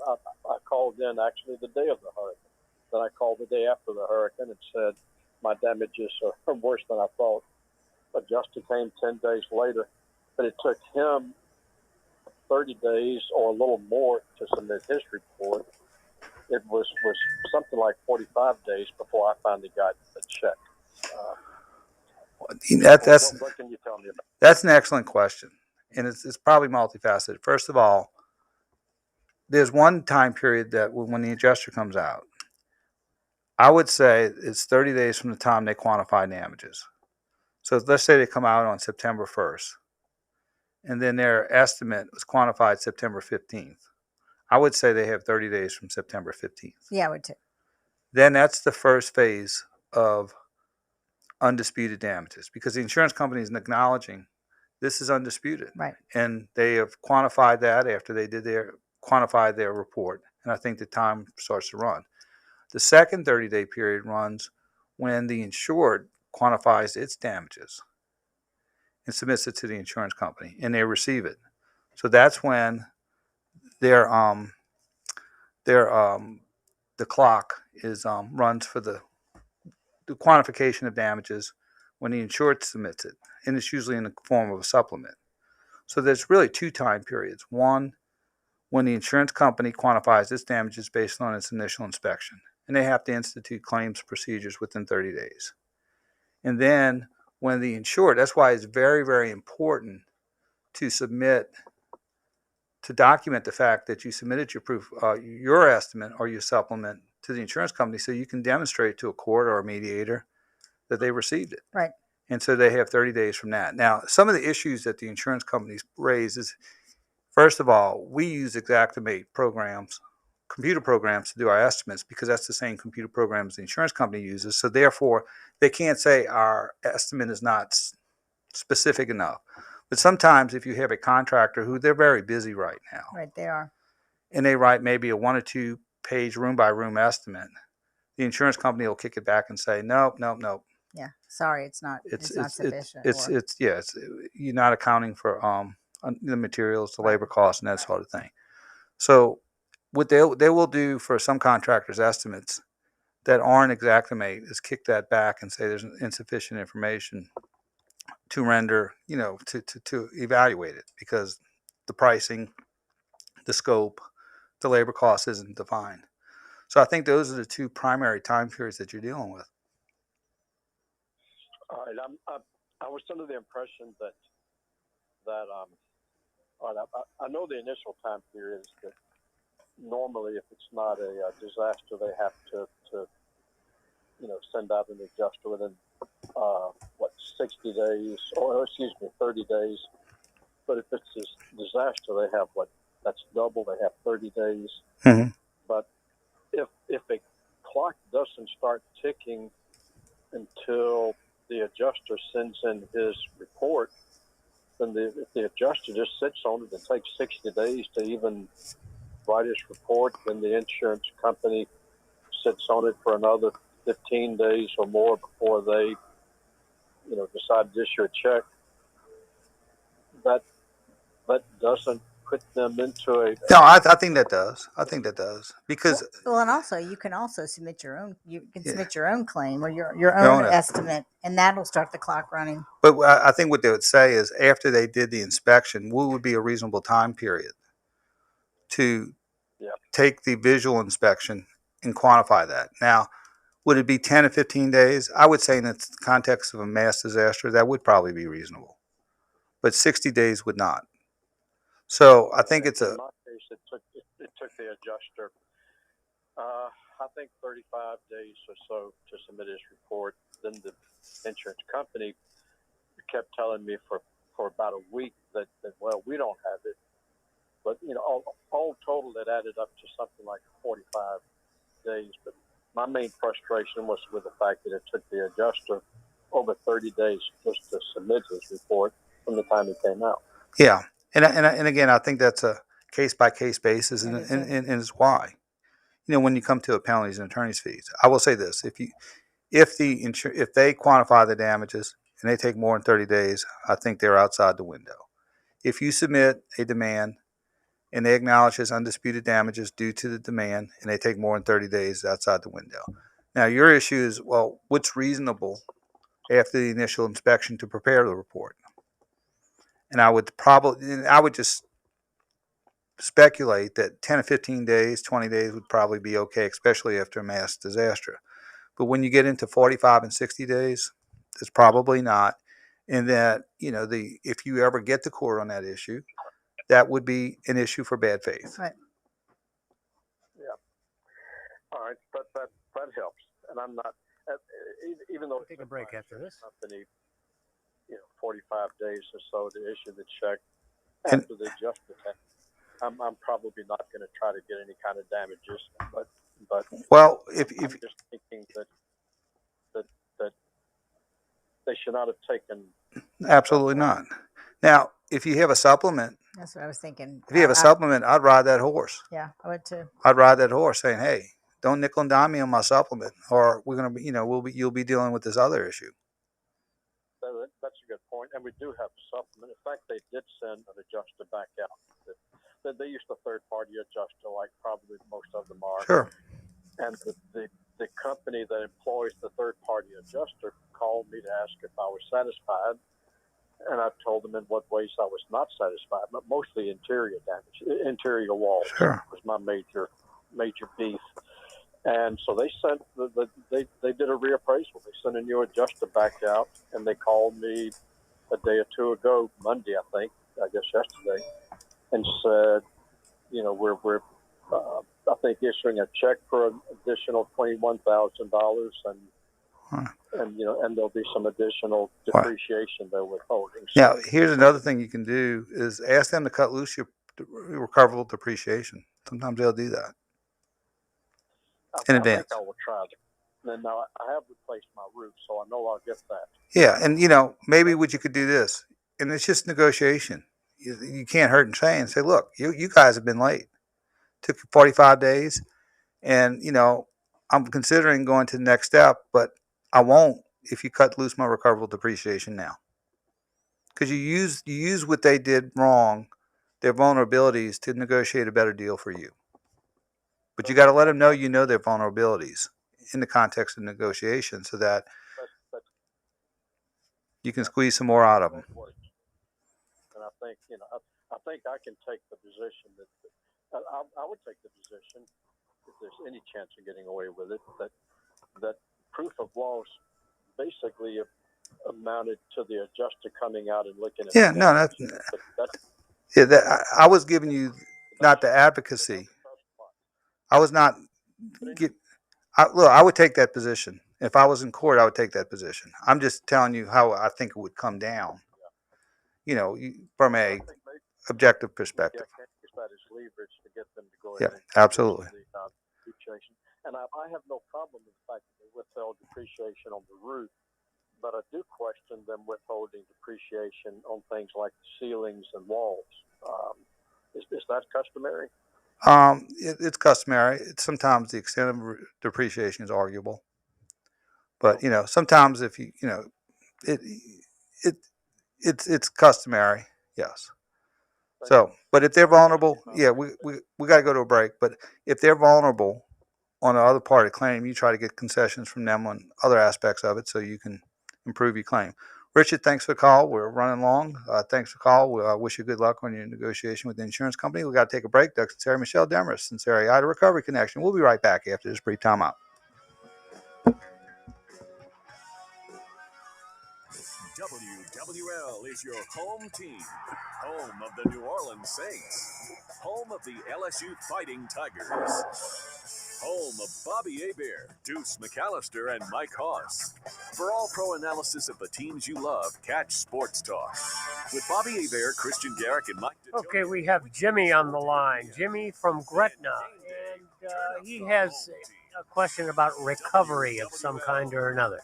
I called in actually the day of the hurricane. Then I called the day after the hurricane and said, my damages are worse than I thought. Adjuster came 10 days later, but it took him 30 days or a little more to submit his report. It was something like 45 days before I finally got a check. What can you tell me about? That's an excellent question, and it's probably multifaceted. First of all, there's one time period that when the adjuster comes out, I would say it's 30 days from the time they quantify damages. So let's say they come out on September 1st, and then their estimate was quantified September 15th. I would say they have 30 days from September 15th. Yeah, I would too. Then that's the first phase of undisputed damages, because the insurance company is acknowledging this is undisputed. Right. And they have quantified that after they quantified their report. And I think the time starts to run. The second 30-day period runs when the insured quantifies its damages and submits it to the insurance company, and they receive it. So that's when the clock is runs for the quantification of damages when the insured submits it, and it's usually in the form of a supplement. So there's really two time periods. One, when the insurance company quantifies its damages based on its initial inspection, and they have to institute claims procedures within 30 days. And then when the insured, that's why it's very, very important to document the fact that you submitted your proof, your estimate or your supplement to the insurance company, so you can demonstrate to a court or a mediator that they received it. Right. And so they have 30 days from that. Now, some of the issues that the insurance companies raise is, first of all, we use Xactimate programs, computer programs, to do our estimates, because that's the same computer programs the insurance company uses. So therefore, they can't say our estimate is not specific enough. But sometimes if you have a contractor who they're very busy right now, Right, they are. and they write maybe a 1 or 2 page room by room estimate, the insurance company will kick it back and say, nope. Yeah, sorry, it's not sufficient. You're not accounting for the materials, the labor costs, and that sort of thing. So what they will do for some contractors' estimates that aren't Xactimate is kick that back and say there's insufficient information to render, to evaluate it, because the pricing, the scope, the labor cost isn't defined. So I think those are the two primary time periods that you're dealing with. All right, I was under the impression that I know the initial time period is that normally if it's not a disaster, they have to send out an adjuster within 60 days, or 30 days. But if it's a disaster, they have that's double. They have 30 days. Mm-hmm. But if a clock doesn't start ticking until the adjuster sends in his report, then if the adjuster just sits on it, it takes 60 days to even write his report. Then the insurance company sits on it for another 15 days or more before they, decide to issue a check. That doesn't put them into a. No, I think that does. Because and also you can also submit your own. You can submit your own claim or your own estimate, and that'll start the clock running. But I think what they would say is, after they did the inspection, what would be a reasonable time period to take the visual inspection and quantify that? Now, Would it be 10 to 15 days? I would say in the context of a mass disaster, that would probably be reasonable. But 60 days would not. So I think it's in my case, it took the adjuster, I think 35 days or so to submit his report. Then the insurance company kept telling me for about a week that well, we don't have it. But, you know, all total, it added up to something like 45 days. But my main frustration was with the fact that it took the adjuster over 30 days just to submit his report from the time it came out. Yeah. And again, I think that's a case-by-case basis, and it's why. You know, when you come to a penalties and attorney's fees, I will say this: if they quantify the damages and they take more than 30 days, I think they're outside the window. If you submit a demand and they acknowledge there's undisputed damages due to the demand and they take more than 30 days, outside the window. Now, your issue is, well, what's reasonable after the initial inspection to prepare the report? And I would just speculate that 10 to 15 days, 20 days would probably be okay, especially after a mass disaster. But when you get into 45 and 60 days, it's probably not. And that, you know, if you ever get to court on that issue, that would be an issue for bad faith. Right. Yeah. All right, but that helps. And I'm not, even though we'll take a break after this. Company, 45 days or so to issue the check after the adjuster. I'm probably not going to try to get any kind of damages, but well, I'm just thinking that they should not have taken. Absolutely not. Now, if you have a supplement, that's what I was thinking. If you have a supplement, I'd ride that horse. Yeah, I would too. I'd ride that horse, saying, "Hey, don't nickel and dime me on my supplement, or we're gonna be, you'll be dealing with this other issue." That's a good point, and we do have a supplement. In fact, they did send an adjuster back out. They used a third-party adjuster, like probably most of them are. Sure. And the company that employs the third-party adjuster called me to ask if I was satisfied, and I told them in what ways I was not satisfied, but mostly interior damage, interior walls was my major beef. And so they sent they did a reappraisal. They sent a new adjuster back out, and they called me a day or two ago, Monday, I guess yesterday, and said, we're I think issuing a check for an additional $21,000, and there'll be some additional depreciation they're withholding. So, now, here's another thing you can do is ask them to cut loose your recoverable depreciation. Sometimes they'll do that in advance. I think I will try that. And now I have replaced my roof, so I know I'll get that. Yeah, and maybe what you could do this, and it's just negotiation. You can't hurt and say, look, you guys have been late. Took 45 days, and I'm considering going to the next step, but I won't if you cut loose my recoverable depreciation now. Because you use what they did wrong, their vulnerabilities, to negotiate a better deal for you. But you got to let them know their vulnerabilities in the context of negotiation, so that you can squeeze some more out of them. And I think I think I can take the position that I would take the position, if there's any chance of getting away with it, that proof of loss basically amounted to the adjuster coming out and looking at. Yeah, no, I was giving you not the advocacy. I was not. I would take that position. If I was in court, I would take that position. I'm just telling you how I think it would come down. From a objective perspective. That is leverage to get them to go Yeah, ahead. absolutely. And I have no problem with the fact that they withheld depreciation on the roof, but I do question them withholding depreciation on things like ceilings and walls. Is that customary? It's customary. Sometimes the extent of depreciation is arguable, but sometimes if it's customary. Yes. So, but if they're vulnerable, yeah, we got to go to a break. But if they're vulnerable on the other part of the claim, you try to get concessions from them on other aspects of it so you can improve your claim. Richard, thanks for the call. We're running long. Thanks for the call. I wish you good luck on your negotiation with the insurance company. We got to take a break. Doug Sunseri, Michelle Demers, Sunseri-Ida Recovery Connection. We'll be right back after this brief timeout. WWL is your home team, home of the New Orleans Saints, home of the LSU Fighting Tigers, home of Bobby Hebert, Deuce McAllister, and Mike Hoss. For all pro analysis of the teams you love, catch Sports Talk with Bobby Hebert, Christian Garrick, and Mike. Okay, we have Jimmy on the line. Jimmy from Gretna, and he has a question about recovery of some kind or another.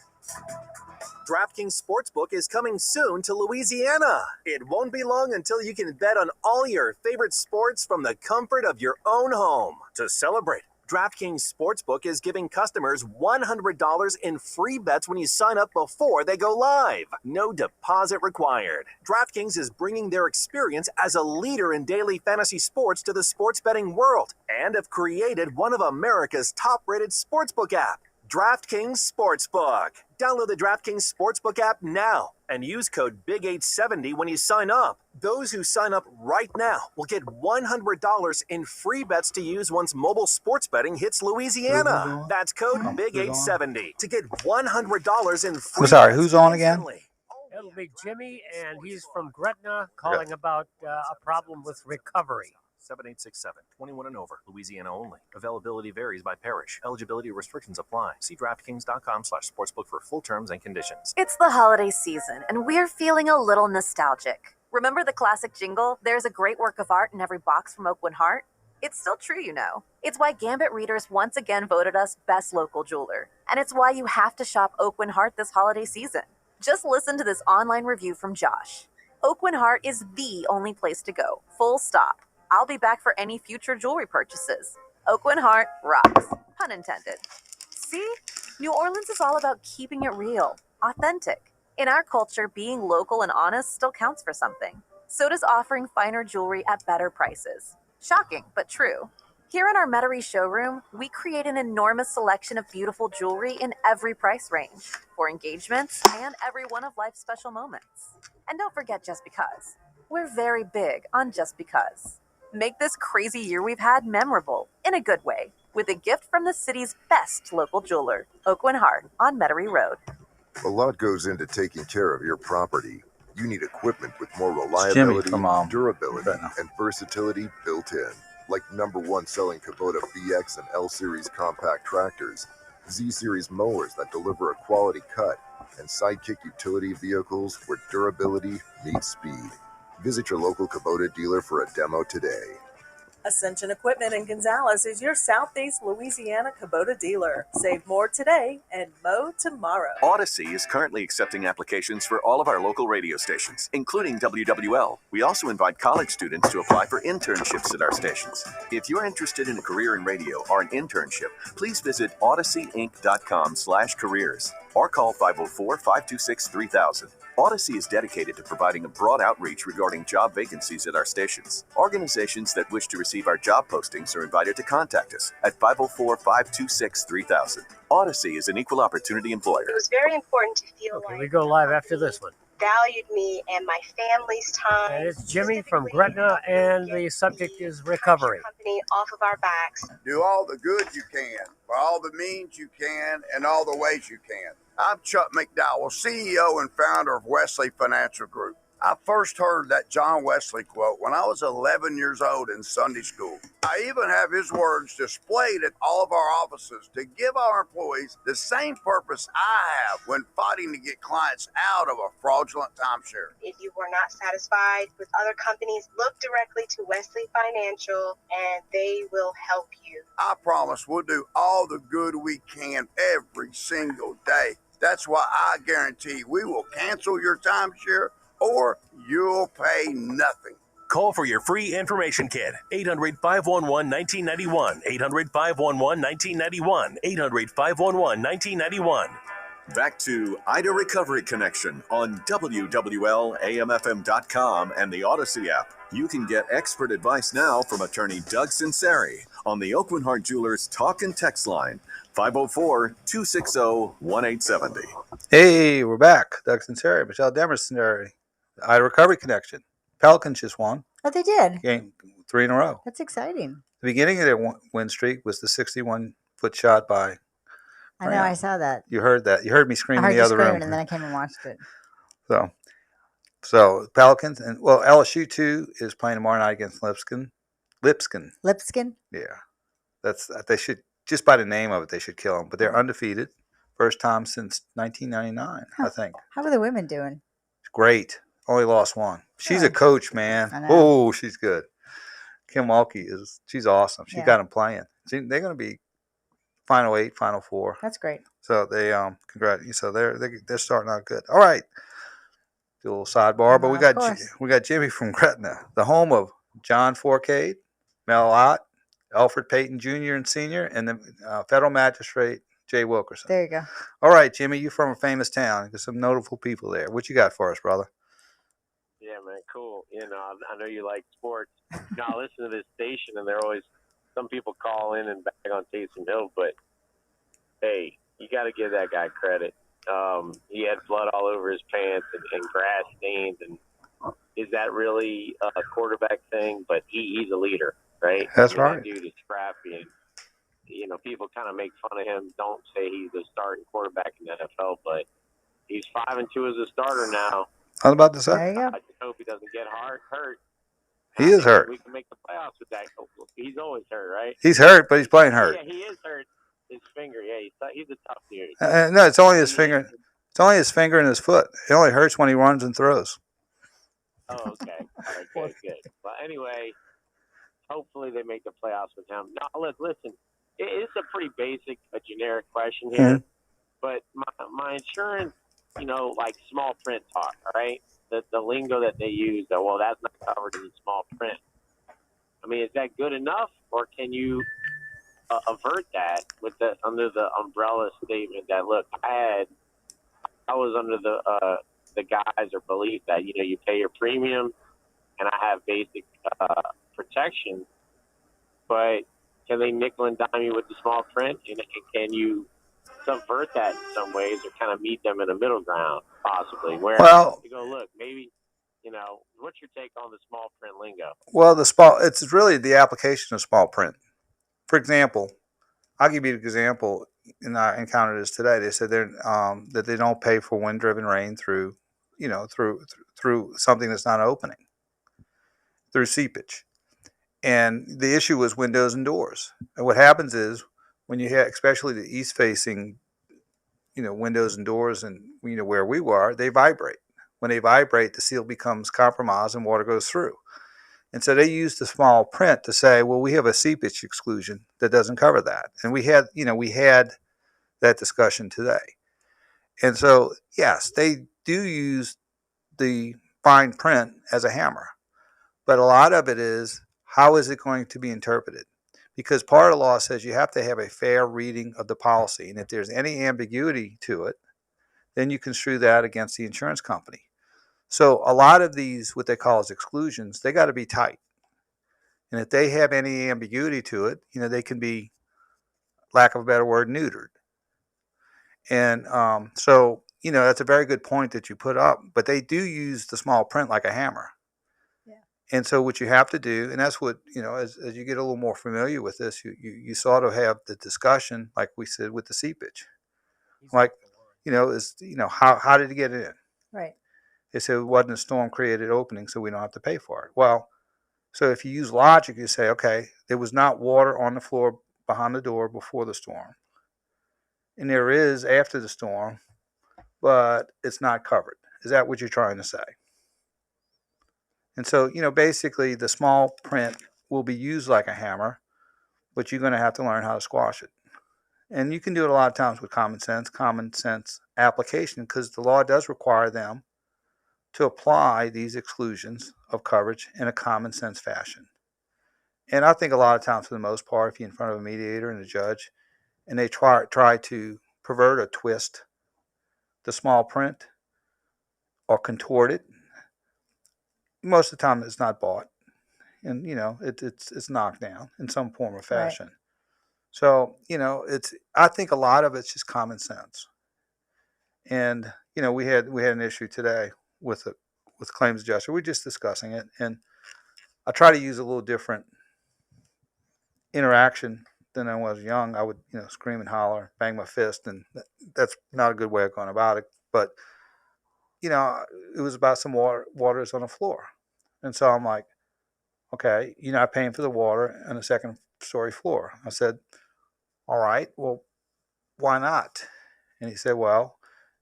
DraftKings Sportsbook is coming soon to Louisiana. It won't be long until you can bet on all your favorite sports from the comfort of your own home. To celebrate, DraftKings Sportsbook is giving customers $100 in free bets when you sign up before they go live. No deposit required. DraftKings is bringing their experience as a leader in daily fantasy sports to the sports betting world and have created one of America's top-rated sportsbook apps. DraftKings Sportsbook. Download the DraftKings Sportsbook app now and use code BIG870 when you sign up. Those who sign up right now will get $100 in free bets to use once mobile sports betting hits Louisiana. That's code BIG870 to get $100 in free I'm sorry, bets who's on instantly. again? It'll be Jimmy, and he's from Gretna, calling about a problem with recovery. 7867, 21 and over, Louisiana only. Availability varies by parish. Eligibility restrictions apply. See DraftKings.com/sportsbook for full terms and conditions. It's the holiday season, and we're feeling a little nostalgic. Remember the classic jingle, "There's a great work of art in every box from Oakland Heart"? It's still true, you know. It's why Gambit readers once again voted us best local jeweler. And it's why you have to shop Oakland Heart this holiday season. Just listen to this online review from Josh. Oakland Heart is the only place to go. Full stop. I'll be back for any future jewelry purchases. Oakland Heart rocks. Pun intended. See? New Orleans is all about keeping it real, authentic. In our culture, being local and honest still counts for something. So does offering finer jewelry at better prices. Shocking, but true. Here in our Metairie showroom, we create an enormous selection of beautiful jewelry in every price range for engagements and every one of life's special moments. And don't forget Just Because. We're very big on Just Because. Make this crazy year we've had memorable, in a good way, with a gift from the city's best local jeweler, Oakland Heart on Metairie Road. A lot goes into taking care of your property. You need equipment with more reliability, durability, and versatility built in. Like #1 selling Kubota BX and L Series compact tractors, Z Series mowers that deliver a quality cut, and Sidekick utility vehicles where durability meets speed. Visit your local Kubota dealer for a demo today. Ascension Equipment in Gonzales is your Southeast Louisiana Kubota dealer. Save more today and mow tomorrow. Odyssey is currently accepting applications for all of our local radio stations, including WWL. We also invite college students to apply for internships at our stations. If you're interested in a career in radio or an internship, please visit odysseyinc.com/careers or call 504-526-3000. Odyssey is dedicated to providing a broad outreach regarding job vacancies at our stations. Organizations that wish to receive our job postings are invited to contact us at 504-526-3000. Odyssey is an equal opportunity employer. It was very important to feel Okay, we go live after this one. valued me and my family's time. And it's Jimmy from Gretna, and the subject is recovery. Company off of our backs. Do all the good you can, by all the means you can, and all the ways you can. I'm Chuck McDowell, CEO and founder of Wesley Financial Group. I first heard that John Wesley quote when I was 11 years old in Sunday school. I even have his words displayed at all of our offices to give our employees the same purpose I have when fighting to get clients out of a fraudulent timeshare. If you were not satisfied with other companies, look directly to Wesley Financial and they will help you. I promise we'll do all the good we can every single day. That's why I guarantee we will cancel your timeshare or you'll pay nothing. Call for your free information kit. 800-511-1991. 800-511-1991. 800-511-1991. Back to Ida Recovery Connection on WWL-AMFM.com and the Odyssey app. You can get expert advice now from attorney Doug Sunseri on the Oakland Heart Jewelers Talk and Text line, 504-260-1870. Hey, we're back. Doug Sunseri, Michelle Demersoneri, Ida Recovery Connection. Pelicans just won. Oh, they did. Game 3 in a row. That's exciting. The beginning of their win streak was the 61-foot shot by. I know, I saw that. You heard that. You heard me scream I heard in the you other screaming, room. and then I came and watched it. So Pelicans and LSU too is playing tomorrow night against Lipscomb. Lipscomb. Yeah, they should, just by the name of it, they should kill them. But they're undefeated, first time since 1999, I think. How are the women doing? Great. Only lost one. She's a coach, man. Oh, she's good. Kim Mulkey she's awesome. She got them playing. They're going to be Final 8, Final 4. That's great. So they congrats. So they're starting out good. All right. Do a little sidebar, but we got Jimmy from Gretna, the home of John Forcade, Mel Ott, Alfred Payton Jr. and Sr., and the federal magistrate Jay Wilkerson. There you go. All right, Jimmy, you're from a famous town. There's some notable people there. What you got for us, brother? Yeah, man, cool. I know you like sports. I listen to this station, and some people call in and bag on Taysom Hill, but hey, you got to give that guy credit. He had blood all over his pants and grass stains, and is that really a quarterback thing? But he's a leader, right? That's right. That dude is scrappy, and people kind of make fun of him. Don't say he's a starting quarterback in the NFL, but he's 5-2 as a starter now. I was about to say. There you go. I just hope he doesn't get hurt. He is hurt. We can make the playoffs with that. He's always hurt, right? He's hurt, but he's playing hurt. Yeah, he is hurt. His finger, he's a tough dude. No, it's only his finger. It's only his finger and his foot. It only hurts when he runs and throws. Oh, okay. All right, good. But anyway, hopefully they make the playoffs with him. Now, listen, it's a pretty basic, generic question here. But my insurance, like small print talk, all right? The lingo that they use, that's not covered in the small print. I mean, is that good enough, or can you avert that under the umbrella statement that, look, I was under the guise or belief that you pay your premium and I have basic protection, but can they nickel and dime you with the small print, and can you subvert that in some ways or kind of meet them in a middle ground possibly where you go, look, maybe what's your take on the small print lingo? Well, it's really the application of small print. For example, I'll give you an example, and I encountered this today. They said that they don't pay for wind-driven rain through something that's not opening, through seepage. And the issue was windows and doors. And what happens is when you have, especially the east-facing, windows and doors, and where we were, they vibrate. When they vibrate, the seal becomes compromised and water goes through. And so they used the small print to say, well, we have a seepage exclusion that doesn't cover that. And we had that discussion today. And so, yes, they do use the fine print as a hammer. But a lot of it is, how is it going to be interpreted? Because part of the law says you have to have a fair reading of the policy. And if there's any ambiguity to it, then you construe that against the insurance company. So a lot of these, what they call as exclusions, they got to be tight. And if they have any ambiguity to it, they can be, lack of a better word, neutered. And so, that's a very good point that you put up. But they do use the small print like a hammer. Yeah. And so what you have to do, and that's what, as you get a little more familiar with this, you sort of have the discussion, like we said, with the seepage. Like, how did it get in? Right. They said it wasn't a storm-created opening, so we don't have to pay for it. Well, so if you use logic, you say, okay, there was not water on the floor behind the door before the storm. And there is after the storm, but it's not covered. Is that what you're trying to say? And so, basically the small print will be used like a hammer, but you're going to have to learn how to squash it. And you can do it a lot of times with common sense application, because the law does require them to apply these exclusions of coverage in a common sense fashion. And I think a lot of times, for the most part, if you're in front of a mediator and a judge, and they try to pervert or twist the small print or contort it, most of the time it's not bought, and it's knocked down in some form or fashion. Right. So I think a lot of it's just common sense. And we had an issue today with claims adjuster. We're just discussing it, and I try to use a little different interaction than I was young. I would scream and holler, bang my fist, and that's not a good way of going about it. But it was about some waters on the floor. And so I'm like, okay, you're not paying for the water on the second story floor. I said, all right, well, why not? And he said, well,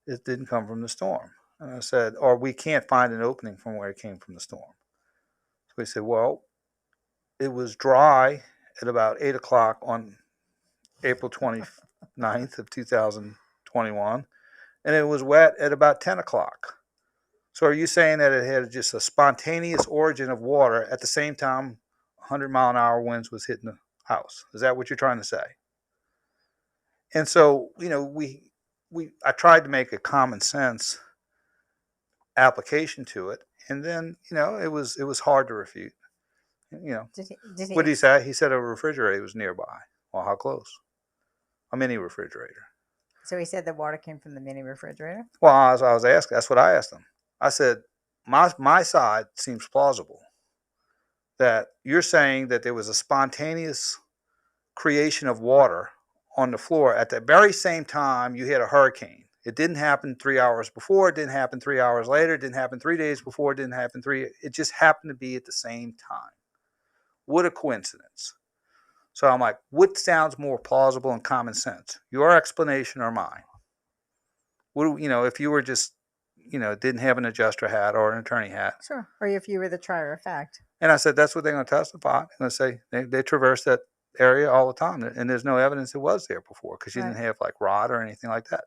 it didn't come from the storm. And I said, or we can't find an opening from where it came from the storm. So he said, well, it was dry at about 8 o'clock on April 29th of 2021, and it was wet at about 10 o'clock. So are you saying that it had just a spontaneous origin of water at the same time 100-mile-an-hour winds was hitting the house? Is that what you're trying to say? And so, I tried to make a common sense application to it, and then, it was hard to refute. What did he say? He said a refrigerator was nearby. Well, how close? A mini refrigerator. So he said the water came from the mini refrigerator? Well, I was asking. That's what I asked him. I said, my side seems plausible. That you're saying that there was a spontaneous creation of water on the floor at the very same time you had a hurricane. It didn't happen 3 hours before. It didn't happen 3 hours later. It didn't happen 3 days before. It didn't happen It just happened to be at the same time. What a coincidence. So I'm like, what sounds more plausible and common sense? Your explanation or mine? If you were just, didn't have an adjuster hat or an attorney hat. Sure. Or if you were the trier of fact. And I said, that's what they're going to testify. They're going to say they traverse that area all the time. And there's no evidence it was there before because you didn't have like rot or anything like that.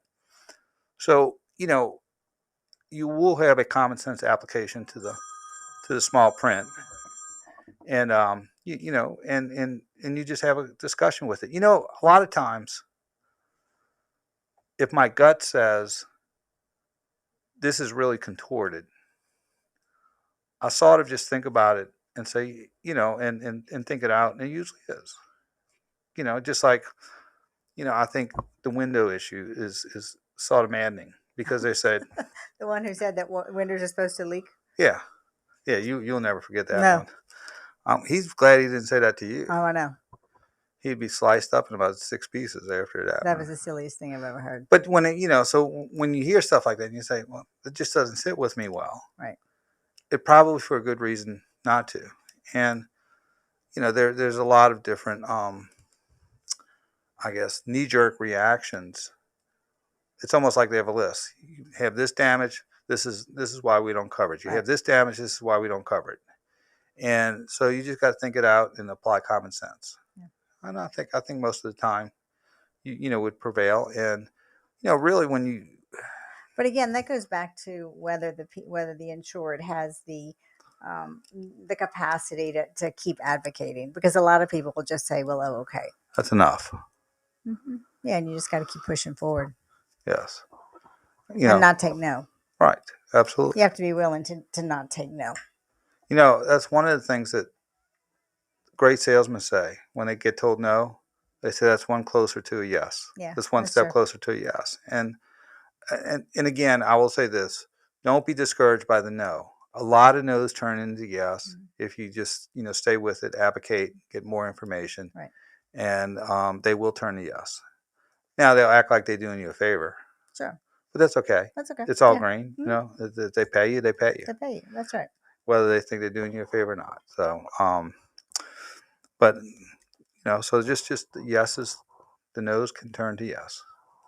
So, you will have a common sense application to the small print. And, and you just have a discussion with it. A lot of times, if my gut says this is really contorted, I sort of just think about it and say, and think it out, and it usually is. Just like, I think the window issue is sort of maddening because they said the one who said that windows are supposed to leak. Yeah, you'll never forget that one. He's glad he didn't say that to you. Oh, I know. He'd be sliced up in about 6 pieces after that. That was the silliest thing I've ever heard. But when so when you hear stuff like that, you say, well, it just doesn't sit with me well. Right. It probably for a good reason not to. And there's a lot of different I guess knee-jerk reactions. It's almost like they have a list. You have this damage, this is why we don't cover it. You have this damage, this is why we don't cover it. And so you just got to think it out and apply common sense. Yeah. And I think most of the time, you would prevail. And really when you. But again, that goes back to whether the insured has the capacity to keep advocating, because a lot of people will just say, well, oh, okay, that's enough. Mm-hmm. Yeah, and you just got to keep pushing forward. Yes. And not take no. Right. Absolutely. You have to be willing to not take no. That's one of the things that great salesmen say when they get told no. They say that's one closer to a yes. Yeah, that's one step closer to a yes. And again, I will say this: don't be discouraged by the no. A lot of no's turn into yes if you just stay with it, advocate, get more information, right? And they will turn to yes. Now they'll act like they're doing you a favor. Sure. But that's okay. That's okay. It's all green. If they pay you, they pay you. They pay you. That's right. Whether they think they're doing you a favor or not. So, but so just the yeses, the no's can turn to yes.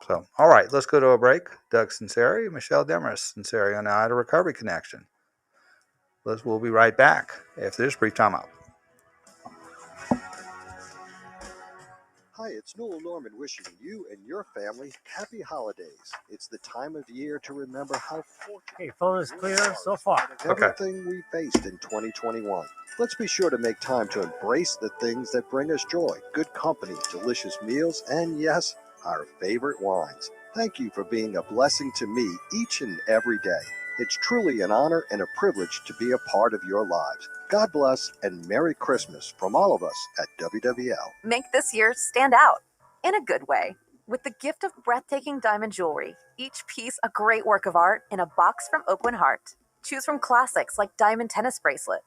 So, all right, let's go to a break. Doug Sunseri, Michelle Demers, Sunseri on the Ida Recovery Connection. We'll be right back after this brief timeout. Hi, it's Noel Norman wishing you and your family happy holidays. It's the time of year to remember how fortunate. Okay, phone is clear so far. Everything we faced in 2021. Let's be sure to make time to embrace the things that bring us joy. Good company, delicious meals, and yes, our favorite wines. Thank you for being a blessing to me each and every day. It's truly an honor and a privilege to be a part of your lives. God bless and Merry Christmas from all of us at WWL. Make this year stand out in a good way with the gift of breathtaking diamond jewelry. Each piece a great work of art in a box from Oak Heart. Choose from classics like diamond tennis bracelets.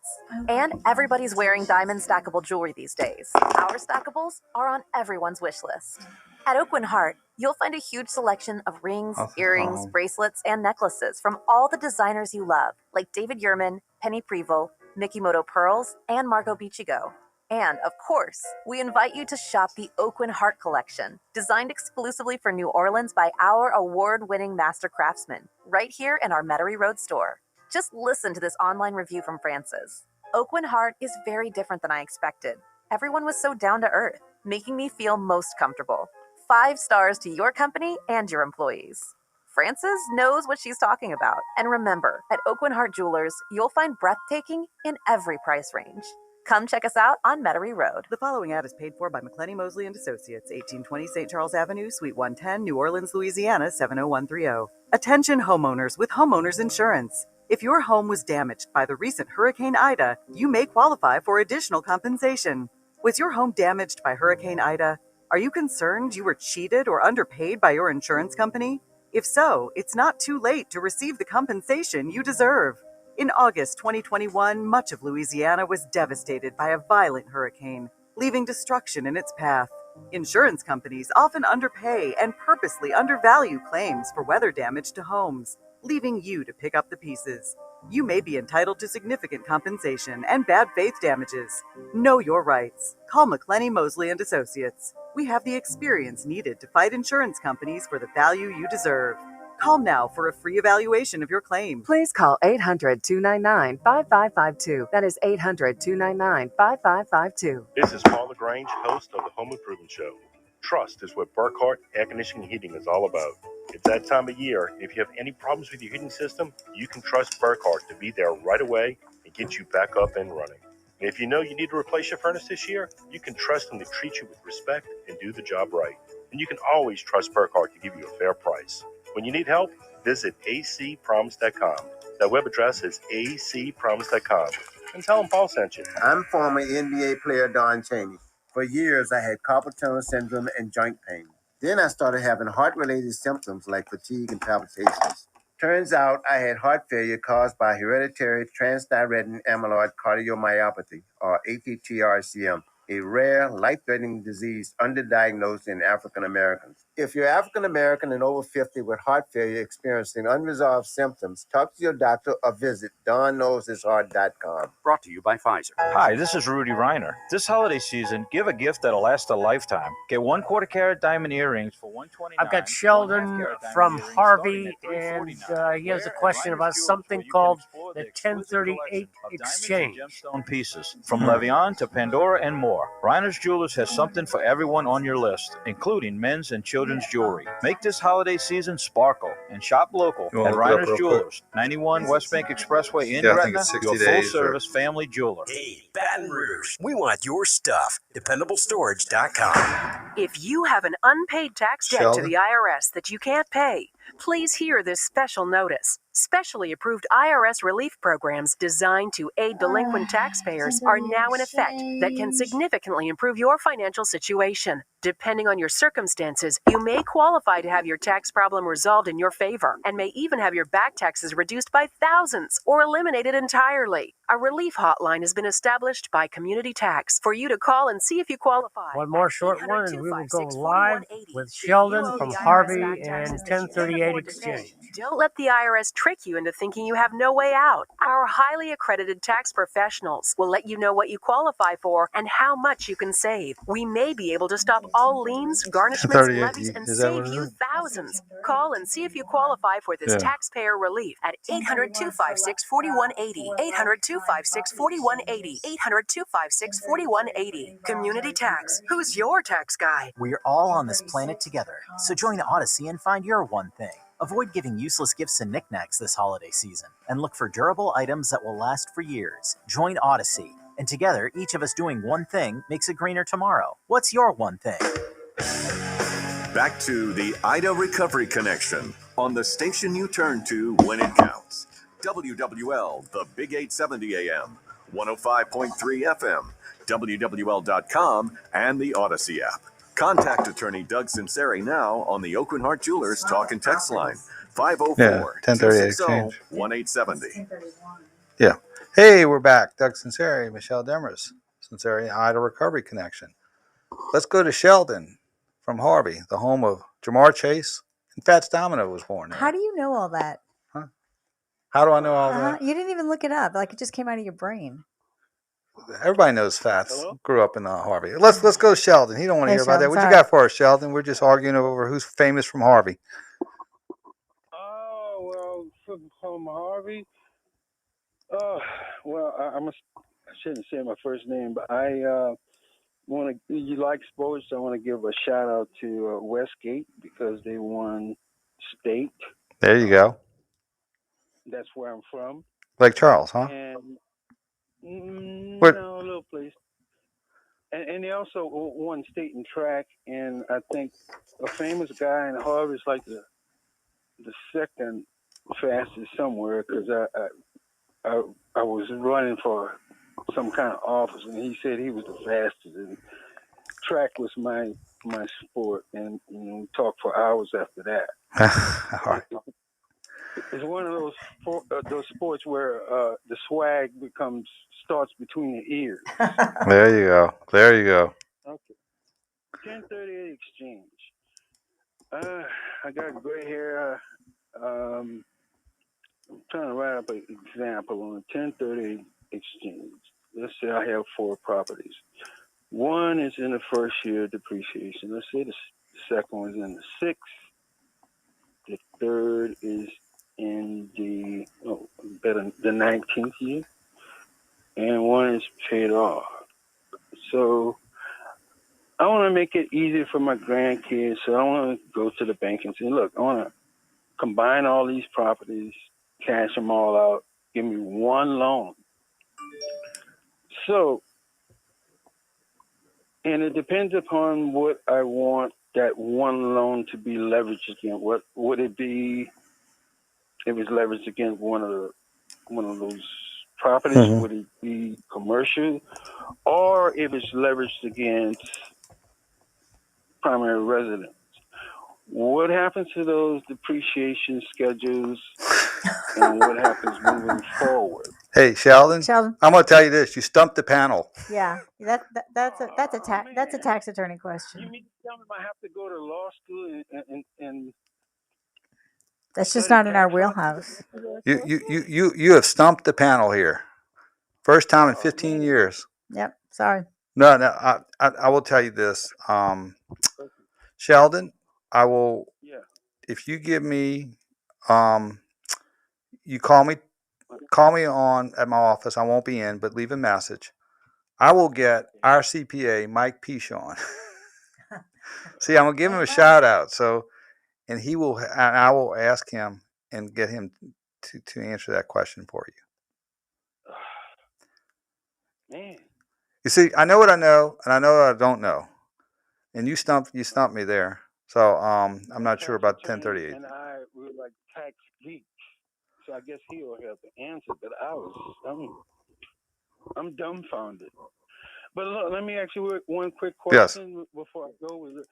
And everybody's wearing diamond stackable jewelry these days. Our stackables are on everyone's wish list. At Oakland Heart, you'll find a huge selection of rings, Awesome. earrings, bracelets, and necklaces from all the designers you love, like David Yurman, Penny Prevost, Mikimoto Pearls, and Margot Bichigo. And, of course, we invite you to shop the Oakland Heart Collection, designed exclusively for New Orleans by our award-winning master craftsmen, right here in our Metairie Road store. Just listen to this online review from Francis. Oakland Heart is very different than I expected. Everyone was so down to earth, making me feel most comfortable. 5 stars to your company and your employees. Frances knows what she's talking about. And remember, at Oakland Heart Jewelers, you'll find breathtaking in every price range. Come check us out on Metairie Road. The following ad is paid for by McClenny Mosley and Associates, 1820 St. Charles Avenue, Suite 110, New Orleans, Louisiana, 70130. Attention homeowners with homeowners insurance. If your home was damaged by the recent Hurricane Ida, you may qualify for additional compensation. Was your home damaged by Hurricane Ida? Are you concerned you were cheated or underpaid by your insurance company? If so, it's not too late to receive the compensation you deserve. In August 2021, much of Louisiana was devastated by a violent hurricane, leaving destruction in its path. Insurance companies often underpay and purposely undervalue claims for weather damage to homes, leaving you to pick up the pieces. You may be entitled to significant compensation and bad faith damages. Know your rights. Call McClenny Mosley and Associates. We have the experience needed to fight insurance companies for the value you deserve. Call now for a free evaluation of your claim. Please call 800-299-5552. That is 800-299-5552. This is Paul LaGrange, host of the Home Improvement Show. Trust is what Burkhart Air Conditioning and Heating is all about. It's that time of year. If you have any problems with your heating system, you can trust Burkhart to be there right away and get you back up and running. And if you know you need to replace your furnace this year, you can trust them to treat you with respect and do the job right. And you can always trust Burkhart to give you a fair price. When you need help, visit acpromise.com. That web address is acpromise.com. And tell them Paul sent you. I'm former NBA player Don Chaney. For years, I had carpal tunnel syndrome and joint pain. Then I started having heart-related symptoms like fatigue and palpitations. Turns out I had heart failure caused by hereditary transthyretin amyloid cardiomyopathy, or ATTR-CM, a rare, life-threatening disease underdiagnosed in African Americans. If you're African American and over 50 with heart failure experiencing unresolved symptoms, talk to your doctor or visit DonKnowsHisHeart.com. Brought to you by Pfizer. Hi, this is Rudy Reiner. This holiday season, give a gift that'll last a lifetime. Get 1 1/4-carat diamond earrings for $129. I've got Sheldon from Harvey, and he has a question about something called the 1038 exchange. Gemstone pieces, from Levian to Pandora and more. Reiner's Jewelers has something for everyone on your list, including men's and children's jewelry. Make this holiday season sparkle and shop local at Reiner's Jewelers, 91 West Bank Expressway in Gretna, your full-service family jeweler. Hey, Baton Rouge, we want your stuff. DependableStorage.com. If you have an unpaid tax debt to the IRS that you can't pay, please hear this special notice. Specially approved Irs Relief Programs designed to aid delinquent taxpayers are now in effect that can significantly improve your financial situation. Depending on your circumstances, you may qualify to have your tax problem resolved in your favor and may even have your back taxes reduced by thousands or eliminated entirely. A relief hotline has been established by Community Tax for you to call and see if you qualify. One more short one, and we will go live with Sheldon from Harvey and 1038 Exchange. Don't let the IRS trick you into thinking you have no way out. Our highly accredited tax professionals will let you know what you qualify for and how much you can save. We may be able to stop all liens, garnishments, levies, and save you thousands. Call and see if you qualify for this taxpayer relief at 800-256-4180, 800-256-4180, 800-256-4180. Community Tax. Who's your tax guy? We're all on this planet together, so join Odyssey and find your one thing. Avoid giving useless gifts and knickknacks this holiday season, and look for durable items that will last for years. Join Odyssey, and together, each of us doing one thing makes a greener tomorrow. What's your one thing? Back to the Ida Recovery Connection on the station you turn to when it counts. WWL, the Big 870 AM, 105.3 FM, WWL.com, and the Odyssey app. Contact attorney Doug Sunseri now on the Oakland Heart Jewelers Talk and Text line, 504-260-1870. Yeah. Hey, we're back. Doug Sunseri, Michelle Demers, Sunseri, Ida Recovery Connection. Let's go to Sheldon from Harvey, the home of Jamar Chase, and Fats Domino was born there. How do you know all that? Huh? How do I know all that? You didn't even look it up. Like it just came out of your brain. Everybody knows Fats grew up in Harvey. Let's go to Sheldon. He don't want to hear about that. What you got for us, Sheldon? We're just arguing over who's famous from Harvey. Oh, well, from Harvey. Well, I shouldn't say my first name, but I want to. You like sports? I want to give a shout out to Westgate because they won state. There you go. That's where I'm from. Lake Charles, huh? And no, a little place. And they also won state in track, and I think a famous guy in Harvey is like the second fastest somewhere because I was running for some kind of office, and he said he was the fastest, and track was my sport, and we talked for hours after that. All right. It's one of those sports where the swag starts between the ears. There you go. There you go. Okay. 1038 exchange. I got gray hair. I'm trying to write up an example on a 1038 exchange. Let's say I have 4 properties. One is in the first year of depreciation. Let's say the second one's in the 6th. The third is in the 19th year. And one is paid off. So I want to make it easier for my grandkids. So I want to go to the bank and say, look, I want to combine all these properties, cash them all out, give me one loan. So, and it depends upon what I want that one loan to be leveraged against. What would it be if it's leveraged against one of those properties? Mm-hmm. Would it be commercial, or if it's leveraged against primary residence? What happens to those depreciation schedules, and what happens moving forward? Hey, Sheldon, I'm going to tell you this: you stumped the panel. Yeah, that's a tax attorney question. You mean to tell me I have to go to law school and that's just not in our wheelhouse. You have stumped the panel here. First time in 15 years. Yep. Sorry. No. I will tell you this, Sheldon. I will. Yeah. If you give me, you call me on at my office. I won't be in, but leave a message. I will get our CPA, Mike Pichon. See, I'm gonna give him a shout out. So, and I will ask him and get him to answer that question for you. Man. You see, I know what I know, and I know what I don't know, and you stumped me there. So, I'm not sure about 1038. And I were like tax geeks, so I guess he'll have the answer. But I'm dumbfounded. But look, let me ask you one quick question before I go with it.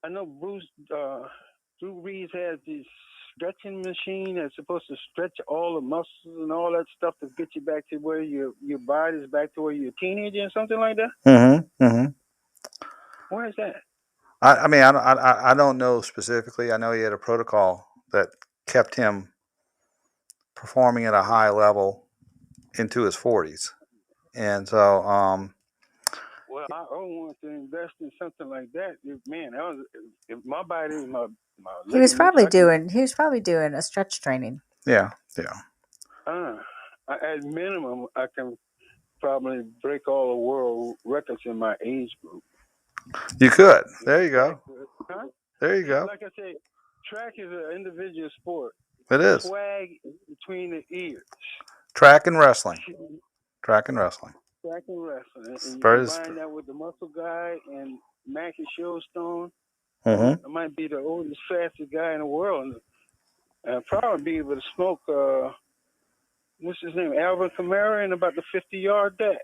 I know Drew Reeves has this stretching machine that's supposed to stretch all the muscles and all that stuff to get you back to where your body's back to where you're a teenager and something like that. Mm-hmm. Mm-hmm. Where is that? I don't know specifically. I know he had a protocol that kept him performing at a high level into his 40s, and so well, I want to invest in something like that. If my body was my he was probably doing a stretch training. Yeah. At minimum, I can probably break all the world records in my age group. You could. There you go. Huh? There you go. Like I said, track is an individual sport. It is. Swag between the ears. Track and wrestling. And you combine that with the muscle guy and Mackie Showstone. Mm-hmm. I might be the oldest, fastest guy in the world. And I'll probably be able to smoke, what's his name, Alvin Kamara in about the 50-yard dash.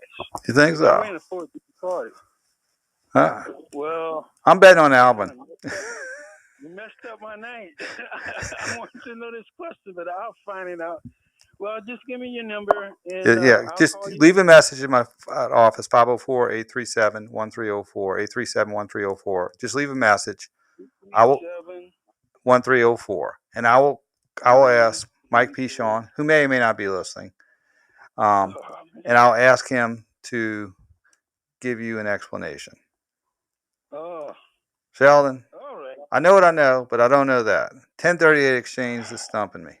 You think so? I ran a 450 party. Well, I'm betting on Alvin. You messed up my name. I want you to know this question, but I'll find it out Well, just give me your number. And, Yeah, I'll just call you. leave a message in my office, 504-837-1304, 837-1304. Just leave a message. I will 1304, and I will ask Mike Pichon, who may or may not be listening, and I'll ask him to give you an explanation. Oh. Sheldon, All right. I know what I know, but I don't know that 1038 exchange is stumping me.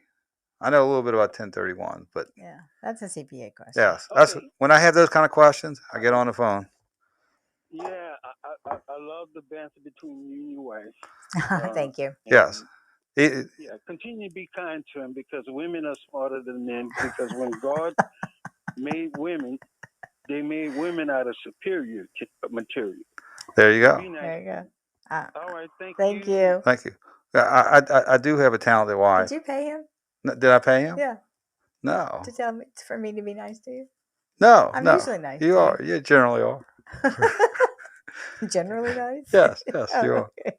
I know a little bit about 1031, but yeah, that's a CPA question. Yes, that's when I have those kind of questions, I get on the phone. Yeah, I love the banter between you and your wife. Thank you. Yes. Yeah, continue to be kind to him because women are smarter than men. Because when God made women, they made women out of superior material. There you go. Be nice. There you go. All right, thank you. Thank you. I do have a talented wife. Did you pay him? Did I pay him? Yeah. No. To tell me for me to be nice to you? No. I'm no. usually nice. You are. You generally are. Generally nice. Yes. Yes, Oh, you are. okay.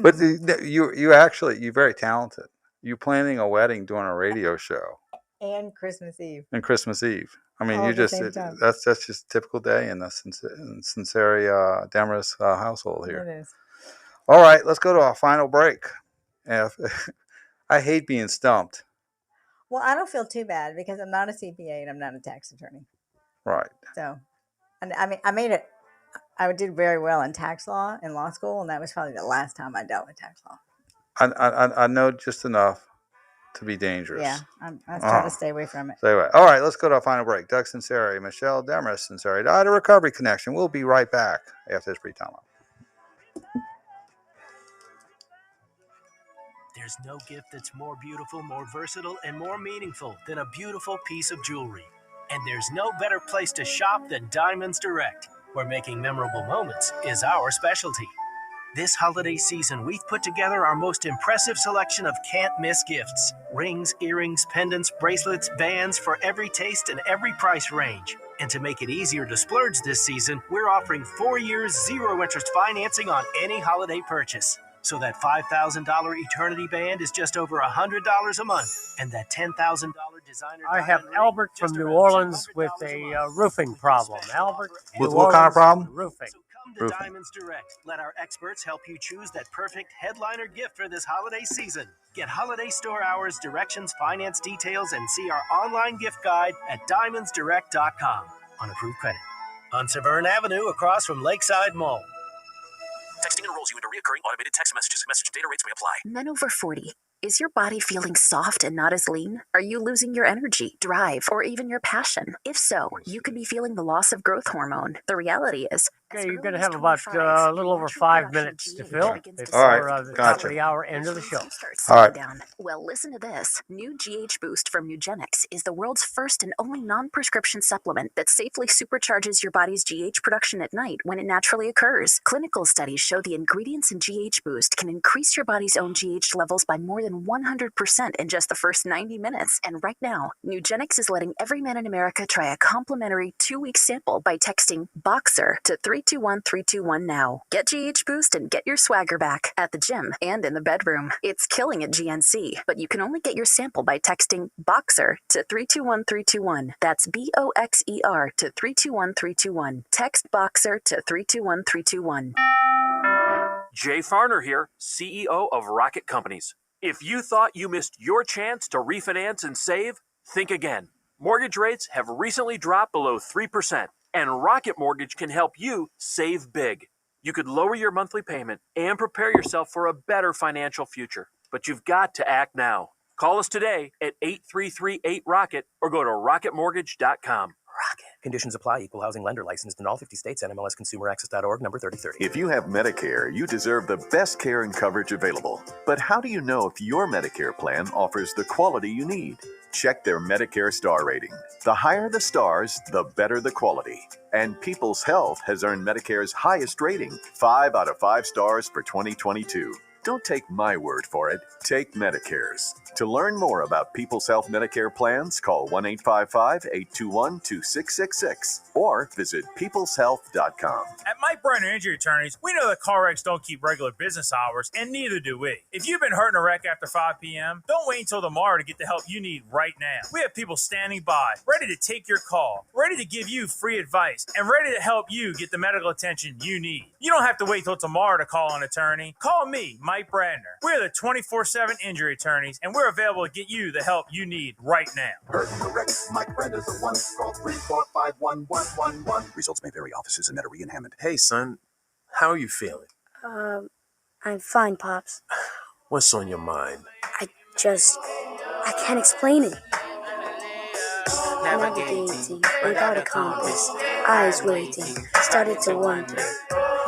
But you're very talented. You're planning a wedding during a radio show. And Christmas Eve. And Christmas Eve. I mean, All you at the just same time. that's just a typical day in the Sunseri-Ida household here. It is. All right, let's go to our final break. I hate being stumped. Well, I don't feel too bad because I'm not a CPA and I'm not a tax attorney. Right. So, and I mean, I did very well in tax law in law school, and that was probably the last time I dealt with tax law. I know just enough to be dangerous. Yeah, I try to stay away from it. Stay away. All right, let's go to our final break. Doug Sunseri, Michelle Demers, Sunseri-Ida Recovery Connection. We'll be right back after this brief time out. There's no gift that's more beautiful, more versatile, and more meaningful than a beautiful piece of jewelry. And there's no better place to shop than Diamonds Direct, where making memorable moments is our specialty. This holiday season, we've put together our most impressive selection of can't-miss gifts. Rings, earrings, pendants, bracelets, bands for every taste and every price range. And to make it easier to splurge this season, we're offering 4 years zero-interest financing on any holiday purchase. So that $5,000 Eternity Band is just over $100 a month. And that $10,000 designer I have diamond Albert from New Orleans with a roofing problem. Albert, With New what kind of Orleans, problem? Roofing. Come to Diamonds Direct. Let our experts help you choose that perfect headliner gift for this holiday season. Get holiday store hours, directions, finance details, and see our online gift guide at diamondsdirect.com on approved credit. On Severn Avenue across from Lakeside Mall. Texting enrolls you into recurring automated text messages. Message and data rates may apply. Men over 40. Is your body feeling soft and not as lean? Are you losing your energy, drive, or even your passion? If so, you could be feeling the loss of growth hormone. The reality is, Okay, you're going to have about a little over 5 minutes to fill before All right, the top gotcha. of the hour end of the show. All right. Well, listen to this. New GH Boost from Eugenics is the world's first and only non-prescription supplement that safely supercharges your body's GH production at night when it naturally occurs. Clinical studies show the ingredients in GH Boost can increase your body's own GH levels by more than 100% in just the first 90 minutes. And right now, Eugenics is letting every man in America try a complimentary 2-week sample by texting BOXER to 321-321 now. Get GH Boost and get your swagger back at the gym and in the bedroom. It's killing at GNC, but you can only get your sample by texting BOXER to 321-321. That's BOXER to 321-321. Text BOXER to 321-321. Jay Farner here, CEO of Rocket Companies. If you thought you missed your chance to refinance and save, think again. Mortgage rates have recently dropped below 3%, and Rocket Mortgage can help you save big. You could lower your monthly payment and prepare yourself for a better financial future. But you've got to act now. Call us today at 833-8ROCKET or go to rocketmortgage.com. Conditions apply. Equal housing lender licensed in all 50 states. NMLSconsumeraccess.org number 3030. If you have Medicare, you deserve the best care and coverage available. But how do you know if your Medicare plan offers the quality you need? Check their Medicare star rating. The higher the stars, the better the quality. And People's Health has earned Medicare's highest rating, 5 out of 5 stars for 2022. Don't take my word for it. Take Medicare's. To learn more about People's Health Medicare plans, call 1-855-821-2666 or visit peopleshealth.com. At Mike Brenner Injury Attorneys, we know that car wrecks don't keep regular business hours, and neither do we. If you've been hurt in a wreck after 5 p.m., don't wait until tomorrow to get the help you need right now. We have people standing by, ready to take your call, ready to give you free advice, and ready to help you get the medical attention you need. You don't have to wait till tomorrow to call an attorney. Call me, Mike Bradner. We're the 24/7 injury attorneys, and we're available to get you the help you need right now. Hurt correct. Mike Bradner's the one. Call 345-1111. Results may vary. Offices in Metairie and Hammond. Hey, son. How are you feeling? I'm fine, Pops. What's on your mind? I can't explain it. Navigating without a compass, eyes waiting, started to wonder.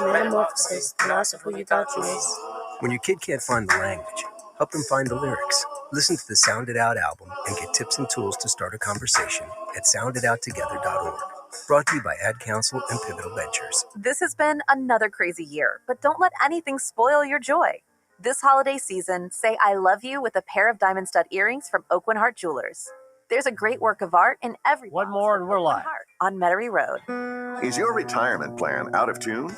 Metamorphosis, the loss of who you thought you was. When your kid can't find the language, help them find the lyrics. Listen to the Sound It Out album and get tips and tools to start a conversation at sounditouttogether.org. Brought to you by Ad Council and Pivotal Ventures. This has been another crazy year, but don't let anything spoil your joy. This holiday season, say I love you with a pair of diamond stud earrings from Oak Heart Jewelers. There's a great work of art in every One more and we're live. on Metairie Road. Is your retirement plan out of tune?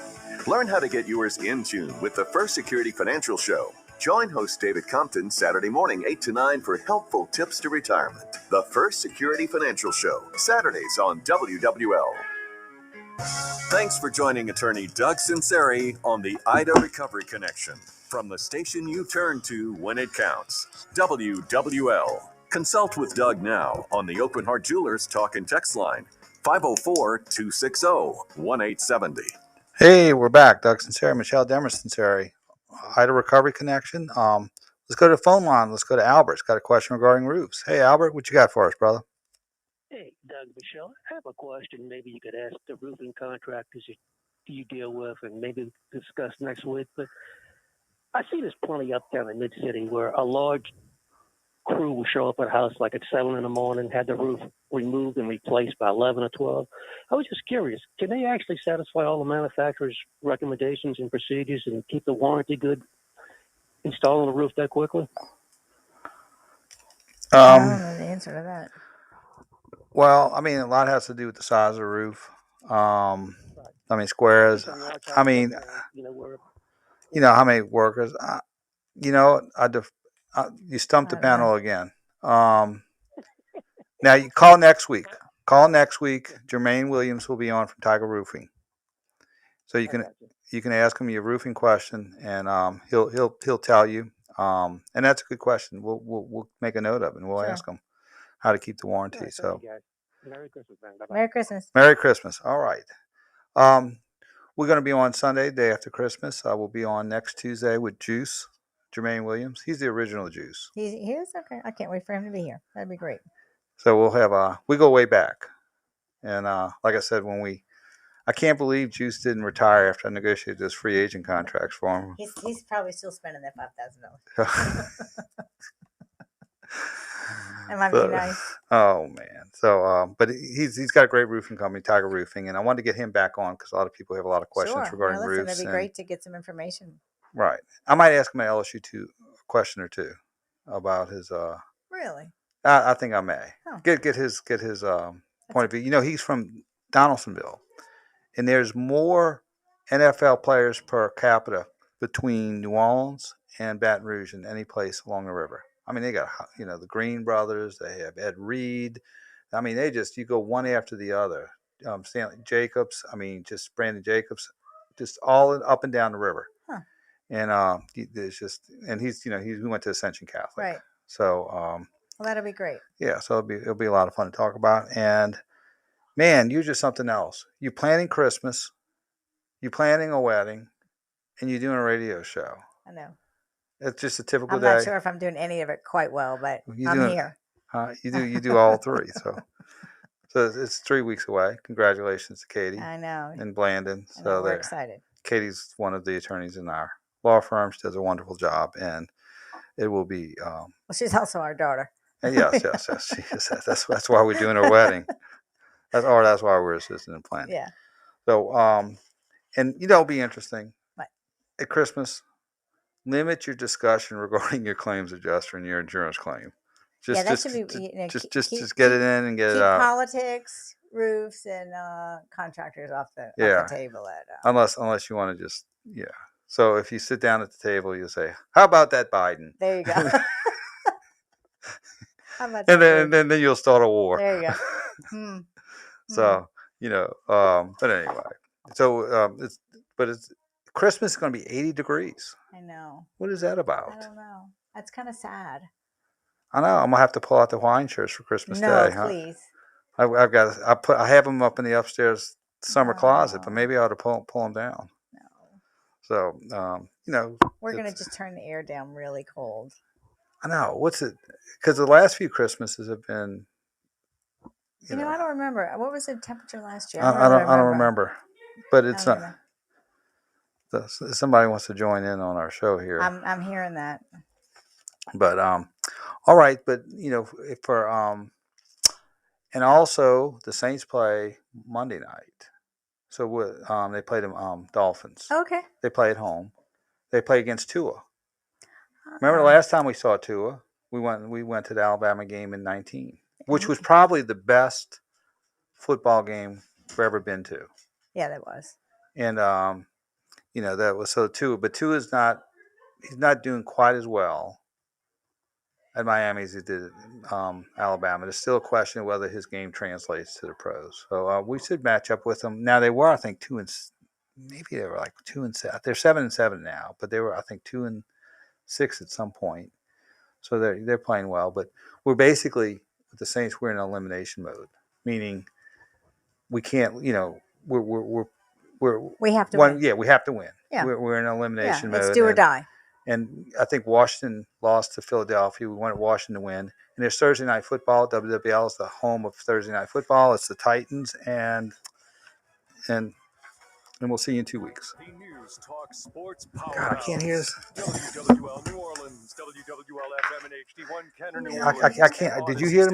Learn how to get yours in tune with the First Security Financial Show. Join host David Compton Saturday morning 8 to 9 for helpful tips to retirement. The First Security Financial Show, Saturdays on WWL. Thanks for joining attorney Doug Sunseri on the Ida Recovery Connection. From the station you turn to when it counts, WWL. Consult with Doug now on the Open Heart Jewelers Talk and Text line, 504-260-1870. Hey, we're back. Doug Sunseri, Michelle Demers Sunseri, Ida Recovery Connection. Let's go to the phone line. Let's go to Albert. He's got a question regarding roofs. Hey, Albert, what you got for us, brother? Hey, Doug, Michelle, I have a question. Maybe you could ask the roofing contractors you deal with and maybe discuss next week. But I see this plenty up there in Mid-City where a large crew will show up at a house like at 7 in the morning, had the roof removed and replaced by 11 or 12. I was just curious, can they actually satisfy all the manufacturer's recommendations and procedures and keep the warranty good installing a roof that quickly? I don't know the answer to that. Well, I mean, a lot has to do with the size of the roof. I mean, squares. I mean, you know, how many workers. You know, you stumped the panel again. Now, you call next week. Call next week. Jermaine Williams will be on from Tiger Roofing. So you can ask him your roofing question, and he'll tell you. And that's a good question. We'll make a note of it, and we'll ask him how to keep the warranty. Right, so, Merry Christmas, man. Bye-bye. Merry Christmas. Merry Christmas. All right. We're going to be on Sunday, day after Christmas. We'll be on next Tuesday with Juice, Jermaine Williams. He's the original Juice. He is? Okay. I can't wait for him to be here. That'd be great. So we'll have we go way back. And like I said, I can't believe Juice didn't retire after I negotiated those free agent contracts for him. He's probably still spending that $5,000. That might be nice. Oh man! So, but he's got a great roofing company, Tiger Roofing, and I wanted to get him back on because a lot of people have a lot of questions regarding roofs. It'd be great to get some information. Right. I might ask him at LSU a question or two about his. Really. I think I may get his point of view. You know, he's from Donaldsonville, and there's more NFL players per capita between New Orleans and Baton Rouge than any place along the river. I mean, they got, the Green brothers. They have Ed Reed. I mean, you go one after the other. Stanley Jacobs. I mean, just Brandon Jacobs, just all up and down the river. Huh. And there's just, and he went to Ascension Catholic. Right. So, well, that'll be great. Yeah. So it'll be a lot of fun to talk about. And man, you're just something else. You're planning Christmas, you're planning a wedding, and you're doing a radio show. I know. It's just a typical I'm day. not sure if I'm doing any of it quite well, but I'm here. You do all three. So it's 3 weeks away. Congratulations to Katie. I know. And Blandon. So we're excited. Katie's one of the attorneys in our law firm. She does a wonderful job, and it will be. Well, she's also our daughter. And yes. She is. That's why we're doing her wedding. That's why we're assisting in planning. Yeah. So, and it'll be interesting. What? At Christmas, limit your discussion regarding your claims adjuster and your insurance claim. Just should be. Just get it in and get it out. Politics, roofs, and contractors off the table. Unless you want to just So if you sit down at the table, you say, "How about that Biden?" There you go. How about and then you'll start a war. There you go. So but anyway, so it's Christmas is going to be 80 degrees. I know. What is that about? I don't know. That's kind of sad. I know. I'm gonna have to pull out the Hawaiian shirts for Christmas Day. No, please. I have them up in the upstairs summer closet, but maybe I ought to pull them down. No. So we're gonna just turn the air down really cold. I know. What's it? Because the last few Christmases have been. I don't remember. What was the temperature last year? I don't remember. But it's not. Somebody wants to join in on our show here. I'm hearing that. But all right. But and also the Saints play Monday night. So they play them Dolphins. Okay. They play at home. They play against Tua. Remember the last time we saw Tua? We went to the Alabama game in 2019, which was probably the best football game we've ever been to. Yeah, that was. And that was so Tua, but Tua's he's not doing quite as well at Miami as he did at Alabama. There's still a question of whether his game translates to the pros. So we should match up with them. Now they were, I think, 2-7. They're 7-7 now, but they were, I think, 2-6 at some point. So they're playing well, but we're basically with the Saints. We're in elimination mode, meaning we can't. We have to win. Yeah, we have to win. Yeah. We're in elimination mode. It's do or die. And I think Washington lost to Philadelphia. We wanted Washington to win. And there's Thursday Night Football. WWL is the home of Thursday Night Football. It's the Titans, and we'll see you in 2 weeks. God, I can't hear this. WWL New Orleans, WWL FM and HD1 Kenner New Orleans. I can't. Did you hear them?